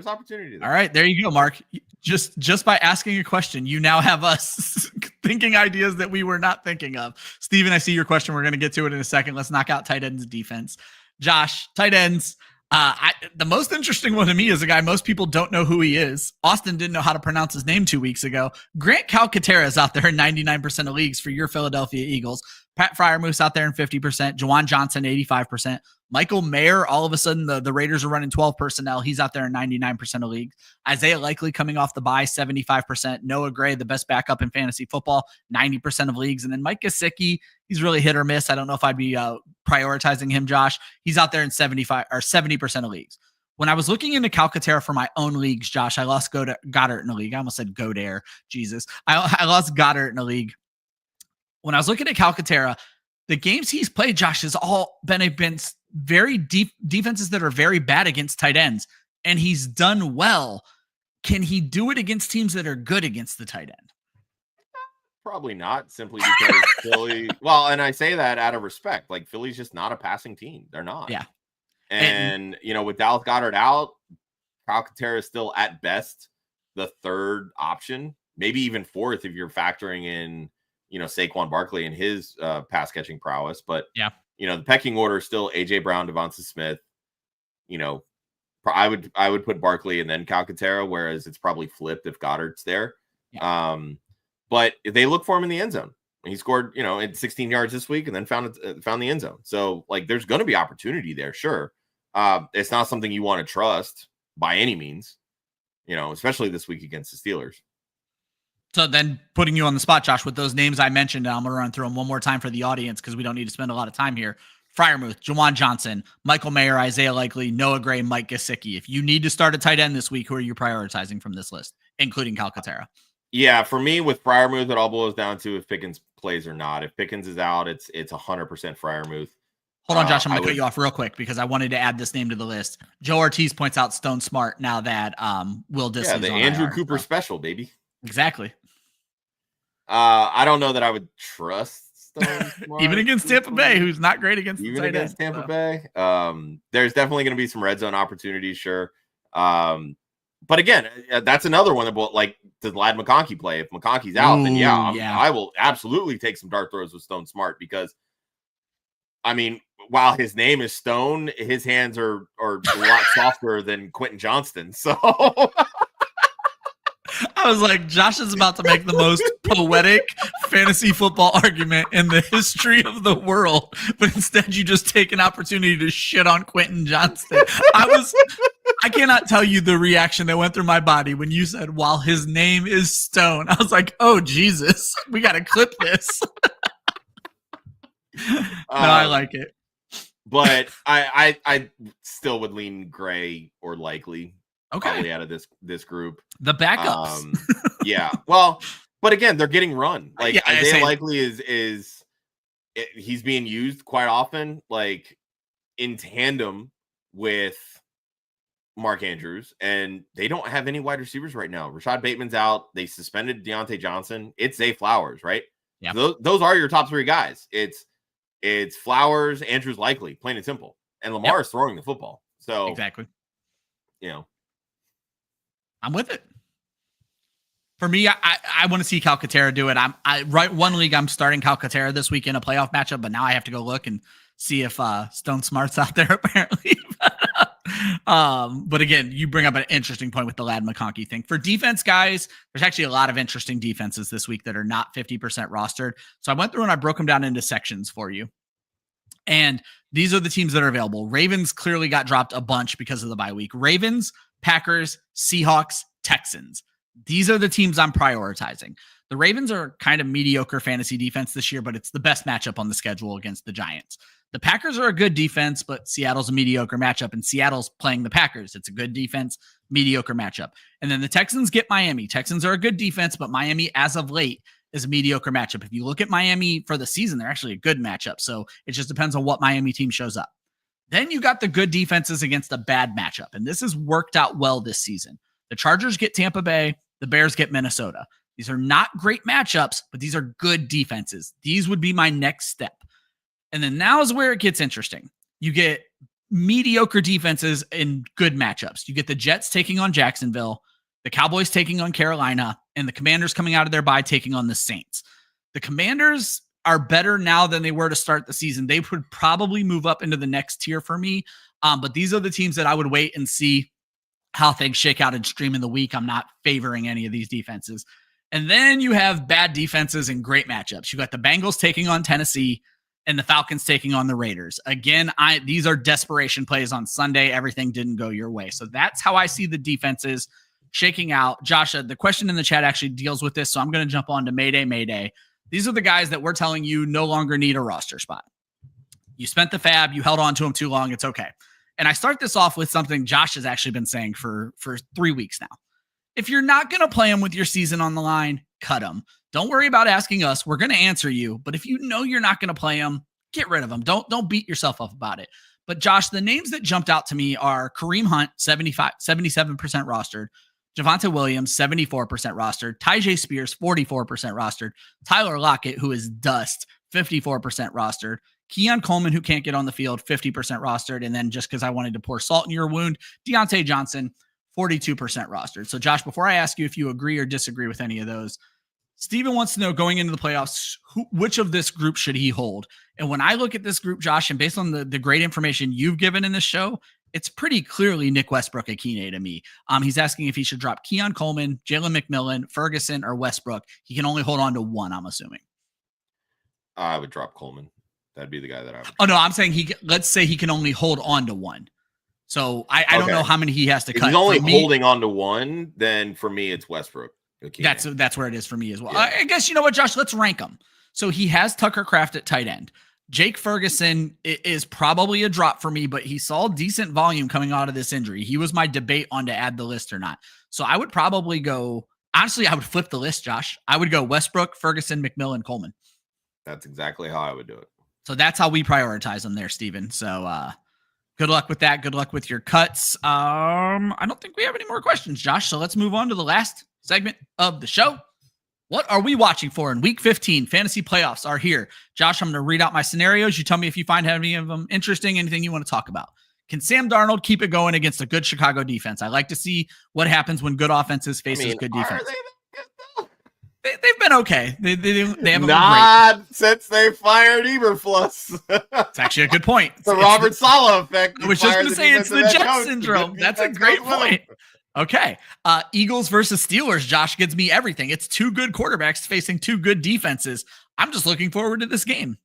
opportunity there. All right, there you go, Mark. Just by asking a question, you now have us thinking ideas that we were not thinking of. Steven, I see your question. We're going to get to it in a second. Let's knock out tight ends defense. Josh, tight ends. The most interesting one to me is a guy most people don't know who he is. Austin didn't know how to pronounce his name 2 weeks ago. Grant Calcaterra is out there in 99% of leagues for your Philadelphia Eagles. Pat Freiermuth out there in 50%. Juwan Johnson, 85%. Michael Mayer, all of a sudden, the Raiders are running 12 personnel. He's out there in 99% of leagues. Isaiah Likely coming off the bye, 75%. Noah Gray, the best backup in fantasy football, 90% of leagues. And then Mike Gesicki, he's really hit or miss. I don't know if I'd be prioritizing him, Josh. He's out there in 75 or 70% of leagues. When I was looking into Calcaterra for my own leagues, Josh, I lost Goddard in a league. I almost said Godare. Jesus. I lost Goddard in a league. When I was looking at Calcaterra, the games he's played, Josh, has all been against very deep defenses that are very bad against tight ends, and he's done well. can he do it against teams that are good against the tight end? Probably not, simply because Philly. Well, and I say that out of respect. Like, Philly's just not a passing team. They're not. Yeah. And with Dallas Goedert out, Calcaterra is still at best the third option, maybe even fourth if you're factoring in, Saquon Barkley and his pass catching prowess. But yeah, the pecking order is still AJ Brown, Devonta Smith. I would put Barkley and then Calcaterra, whereas it's probably flipped if Goddard's there. Yeah. But they look for him in the end zone. He scored, in 16 yards this week and then found the end zone. So, like, there's going to be opportunity there, sure. It's not something you want to trust by any means, especially this week against the Steelers. So then putting you on the spot, Josh, with those names I mentioned, I'm going to run through them one more time for the audience because we don't need to spend a lot of time here. Freiermuth, Jawan Johnson, Michael Mayer, Isaiah Likely, Noah Gray, Mike Gesicki. If you need to start a tight end this week, who are you prioritizing from this list, including Calcaterra? Yeah, for me with Freiermuth, it all boils down to if Pickens plays or not. If Pickens is out, it's 100% Freiermuth. Hold on, Josh. I'm going to cut you off real quick because I wanted to add this name to the list. Joe Ortiz points out Stone Smart now that Will Dissly's on the Andrew Cooper special, baby. Exactly. I don't know that I would trust Stone Smart. Even against Tampa Bay, who's not great against Tampa Bay. There's definitely going to be some red zone opportunities, sure. But again, that's another one about, like, does Ladd McConkey play? If McConkey's out, then I will absolutely take some dart throws with Stone Smart because, I mean, while his name is Stone, his hands are a lot softer than Quentin Johnston. So I was like, Josh is about to make the most poetic fantasy football argument in the history of the world, but instead you just take an opportunity to shit on Quentin Johnston. I cannot tell you the reaction that went through my body when you said, while his name is Stone. I was like, oh, Jesus, we got to clip this. No, I like it. But I still would lean Gray or Likely. Okay. Probably out of this group. The backups. Yeah. Well, but again, they're getting run. Like, Isaiah Likely he's being used quite often, like, in tandem with Mark Andrews, and they don't have any wide receivers right now. Rashad Bateman's out. They suspended Deontay Johnson. It's Zay Flowers, right? Yeah. Those are your top three guys. It's Flowers, Andrews, Likely, plain and simple. And Lamar is throwing the football. So exactly. I'm with it. For me, I want to see Calcaterra do it. One league I'm starting Calcaterra this week in a playoff matchup, but now I have to go look and see if Stone Smart's out there apparently. But again, you bring up an interesting point with the Ladd McConkey thing. For defense guys, there's actually a lot of interesting defenses this week that are not 50% rostered. So I went through and I broke them down into sections for you. And these are the teams that are available. Ravens clearly got dropped a bunch because of the bye week. Ravens, Packers, Seahawks, Texans. These are the teams I'm prioritizing. The Ravens are kind of mediocre fantasy defense this year, but it's the best matchup on the schedule against the Giants. The Packers are a good defense, but Seattle's a mediocre matchup, and Seattle's playing the Packers. It's a good defense, mediocre matchup. And then the Texans get Miami. Texans are a good defense, but Miami, as of late, is a mediocre matchup. If you look at Miami for the season, they're actually a good matchup. So it just depends on what Miami team shows up. Then you got the good defenses against a bad matchup, and this has worked out well this season. The Chargers get Tampa Bay. The Bears get Minnesota. These are not great matchups, but these are good defenses. These would be my next step. And then now is where it gets interesting. You get mediocre defenses in good matchups. You get the Jets taking on Jacksonville, the Cowboys taking on Carolina, and the Commanders coming out of their bye taking on the Saints. The Commanders are better now than they were to start the season. They would probably move up into the next tier for me. But these are the teams that I would wait and see how things shake out and stream in the week. I'm not favoring any of these defenses. And then you have bad defenses and great matchups. You got the Bengals taking on Tennessee and the Falcons taking on the Raiders. Again, these are desperation plays on Sunday. Everything didn't go your way. So that's how I see the defenses shaking out. Josh, the question in the chat actually deals with this, so I'm going to jump on to Mayday. These are the guys that we're telling you no longer need a roster spot. You spent the fab. You held on to them too long. It's okay. And I start this off with something Josh has actually been saying for 3 weeks now. If you're not going to play them with your season on the line, cut them. Don't worry about asking us. We're going to answer you. But if you know you're not going to play them, get rid of them. Don't beat yourself up about it. But Josh, the names that jumped out to me are Kareem Hunt, 77% rostered, Javonte Williams, 74% rostered. Tyjae Spears, 44% rostered. Tyler Lockett, who is dust, 54% rostered. Keon Coleman, who can't get on the field, 50% rostered. And then just because I wanted to pour salt in your wound, Deontay Johnson, 42% rostered. So Josh, before I ask you if you agree or disagree with any of those, Steven wants to know going into the playoffs, which of this group should he hold? And when I look at this group, Josh, and based on the great information you've given in this show, it's pretty clearly Nick Westbrook Akine to me. He's asking if he should drop Keon Coleman, Jalen McMillan, Ferguson, or Westbrook. He can only hold on to one, I'm assuming. I would drop Coleman. That'd be the guy that I would. Oh, no, I'm saying let's say he can only hold on to one. So I don't know how many he has to cut. If he's only holding on to one, then for me, it's Westbrook. That's where it is for me as well. Yeah. I guess, you know what, Josh, let's rank them. So he has Tucker Kraft at tight end. Jake Ferguson is probably a drop for me, but he saw decent volume coming out of this injury. He was my debate on to add the list or not. So I would probably go, honestly, I would flip the list, Josh. I would go Westbrook, Ferguson, McMillan, Coleman. That's exactly how I would do it. So that's how we prioritize them there, Steven. So good luck with that. Good luck with your cuts. I don't think we have any more questions, Josh. So let's move on to the last segment of the show. What are we watching for in week 15? Fantasy playoffs are here. Josh, I'm going to read out my scenarios. You tell me if you find any of them interesting, anything you want to talk about. Can Sam Darnold keep it going against a good Chicago defense? I like to see what happens when good offenses faces good defense. They've been okay. They haven't not been great since they fired Eberflus. It's actually a good point. It's the Robert Saleh effect. I was just going to say it's the Jet syndrome. That's a great point. Okay. Eagles versus Steelers. Josh gives me everything. It's two good quarterbacks facing two good defenses. I'm just looking forward to this game.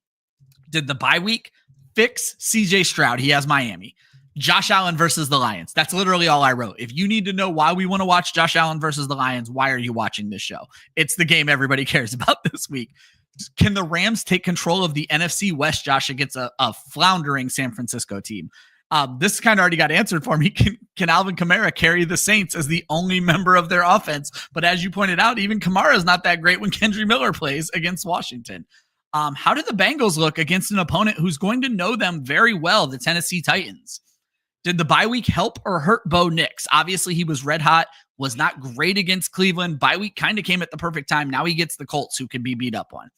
Did the bye week fix CJ Stroud? He has Miami. Josh Allen versus the Lions. That's literally all I wrote. If you need to know why we want to watch Josh Allen versus the Lions, why are you watching this show? It's the game everybody cares about this week. Can the Rams take control of the NFC West, Josh, against a floundering San Francisco team? This kind of already got answered for me. Can Alvin Kamara carry the Saints as the only member of their offense? But as you pointed out, even Kamara is not that great when Kendry Miller plays against Washington. How do the Bengals look against an opponent who's going to know them very well, the Tennessee Titans? Did the bye week help or hurt Bo Nix? Obviously, he was red hot, was not great against Cleveland. Bye week kind of came at the perfect time. Now he gets the Colts, who can be beat up on.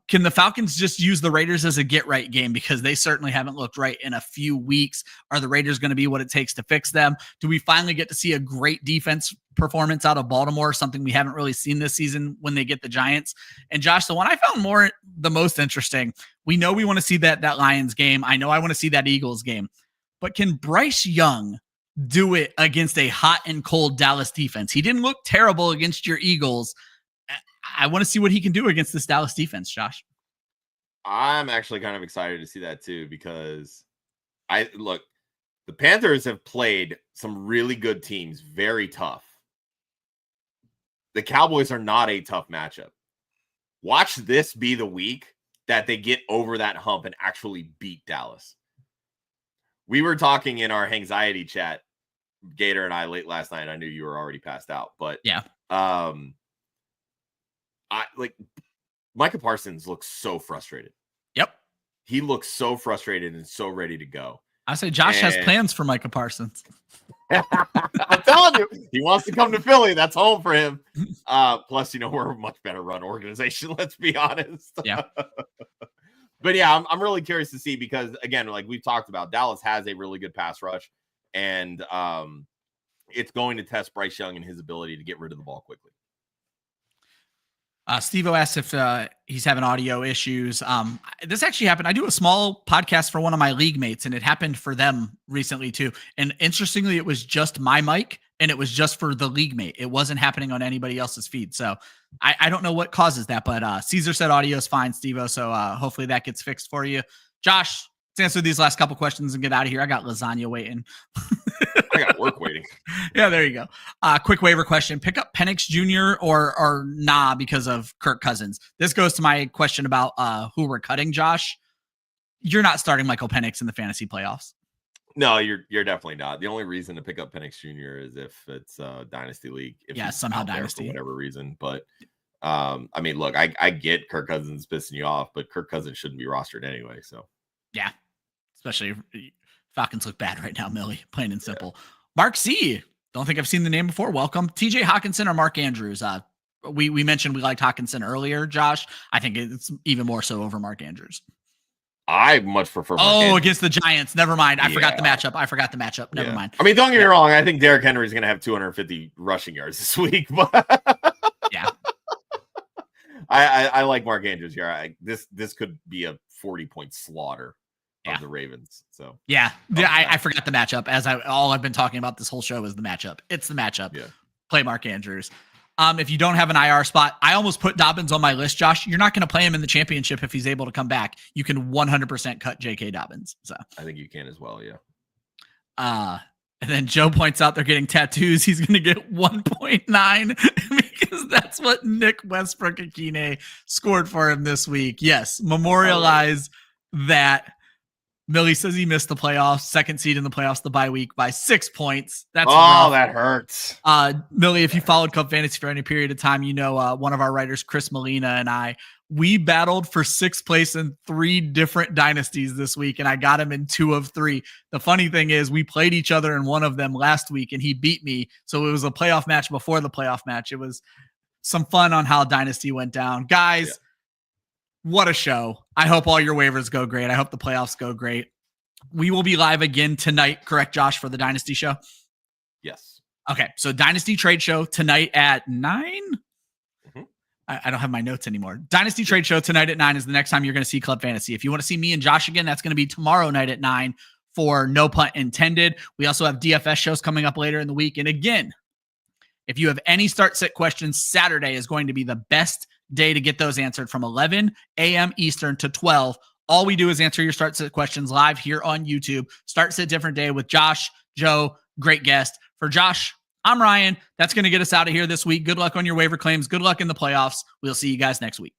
Can the Falcons just use the Raiders as a get-right game? Because they certainly haven't looked right in a few weeks. Are the Raiders going to be what it takes to fix them? Do we finally get to see a great defense performance out of Baltimore, something we haven't really seen this season when they get the Giants? And Josh, the one I found the most interesting, we know we want to see that Lions game. I know I want to see that Eagles game. But can Bryce Young do it against a hot and cold Dallas defense? He didn't look terrible against your Eagles. I want to see what he can do against this Dallas defense, Josh. I'm actually kind of excited to see that too, because the Panthers have played some really good teams, very tough. The Cowboys are not a tough matchup. Watch this be the week that they get over that hump and actually beat Dallas. We were talking in our anxiety chat, Gator and I, late last night. I knew you were already passed out, but yeah. Micah Parsons looks so frustrated. Yep. He looks so frustrated and so ready to go. I say Josh has plans for Micah Parsons. I'm telling you, he wants to come to Philly. That's home for him. Plus, we're a much better run organization. Let's be honest. Yeah. But yeah, I'm really curious to see, because again, like we've talked about, Dallas has a really good pass rush, and it's going to test Bryce Young and his ability to get rid of the ball quickly. Steve-O asked if he's having audio issues. This actually happened. I do a small podcast for one of my league mates, and it happened for them recently too. And interestingly, it was just my mic, and it was just for the league mate. It wasn't happening on anybody else's feed. So I don't know what causes that, but Caesar said audio is fine, Steve-O. So hopefully that gets fixed for you. Josh, let's answer these last couple questions and get out of here. I got lasagna waiting. I got work waiting. Yeah, there you go. Quick waiver question. Pick up Penix Jr. or nah because of Kirk Cousins. This goes to my question about who we're cutting, Josh. You're not starting Michael Penix in the fantasy playoffs. No, you're definitely not. The only reason to pick up Penix Jr. is if it's a dynasty league. If somehow dynasty for whatever reason. But look, I get Kirk Cousins pissing you off, but Kirk Cousins shouldn't be rostered anyway. So yeah, especially if Falcons look bad right now, Millie. Plain and simple. Yeah. Mark C. Don't think I've seen the name before. Welcome. TJ Hawkinson or Mark Andrews? We mentioned we liked Hawkinson earlier, Josh. I think it's even more so over Mark Andrews. I much prefer Mark Andrews. Against the Giants. Never mind. I forgot the matchup. Never mind. I mean, don't get me wrong. I think Derrick Henry is going to have 250 rushing yards this week. But yeah. I like Mark Andrews here. This could be a 40-point slaughter of the Ravens. So I forgot the matchup. All I've been talking about this whole show is the matchup. It's the matchup. Yeah. Play Mark Andrews. If you don't have an IR spot, I almost put Dobbins on my list, Josh. You're not going to play him in the championship if he's able to come back. You can 100% cut J.K. Dobbins. So I think you can as well, yeah. And then Joe points out they're getting tattoos. He's going to get 1.9 because that's what Nick Westbrook-Akine scored for him this week. Yes, memorialize that. Millie says he missed the playoffs, second seed in the playoffs, the bye week by 6 points. That's rough. That hurts. Millie, if you followed Club Fantasy for any period of time, you know one of our writers, Chris Molina, and I, we battled for 6th place in 3 different dynasties this week, and I got him in 2 of 3. The funny thing is we played each other in one of them last week, and he beat me. So it was a playoff match before the playoff match. It was some fun on how Dynasty went down. Guys, what a show. I hope all your waivers go great. I hope the playoffs go great. We will be live again tonight, correct, Josh, for the Dynasty show? Yes. Okay, so Dynasty Trade Show tonight at 9? Mm-hmm. I don't have my notes anymore. Dynasty Trade Show tonight at 9 is the next time you're going to see Club Fantasy. If you want to see me and Josh again, that's going to be tomorrow night at 9 for No Punt Intended. We also have DFS shows coming up later in the week. And again, if you have any start-sit questions, Saturday is going to be the best day to get those answered from 11 a.m. Eastern to 12. All we do is answer your start-sit questions live here on YouTube. Start-sit different day with Josh, Joe, great guest. For Josh, I'm Ryan. That's going to get us out of here this week. Good luck on your waiver claims. Good luck in the playoffs. We'll see you guys next week.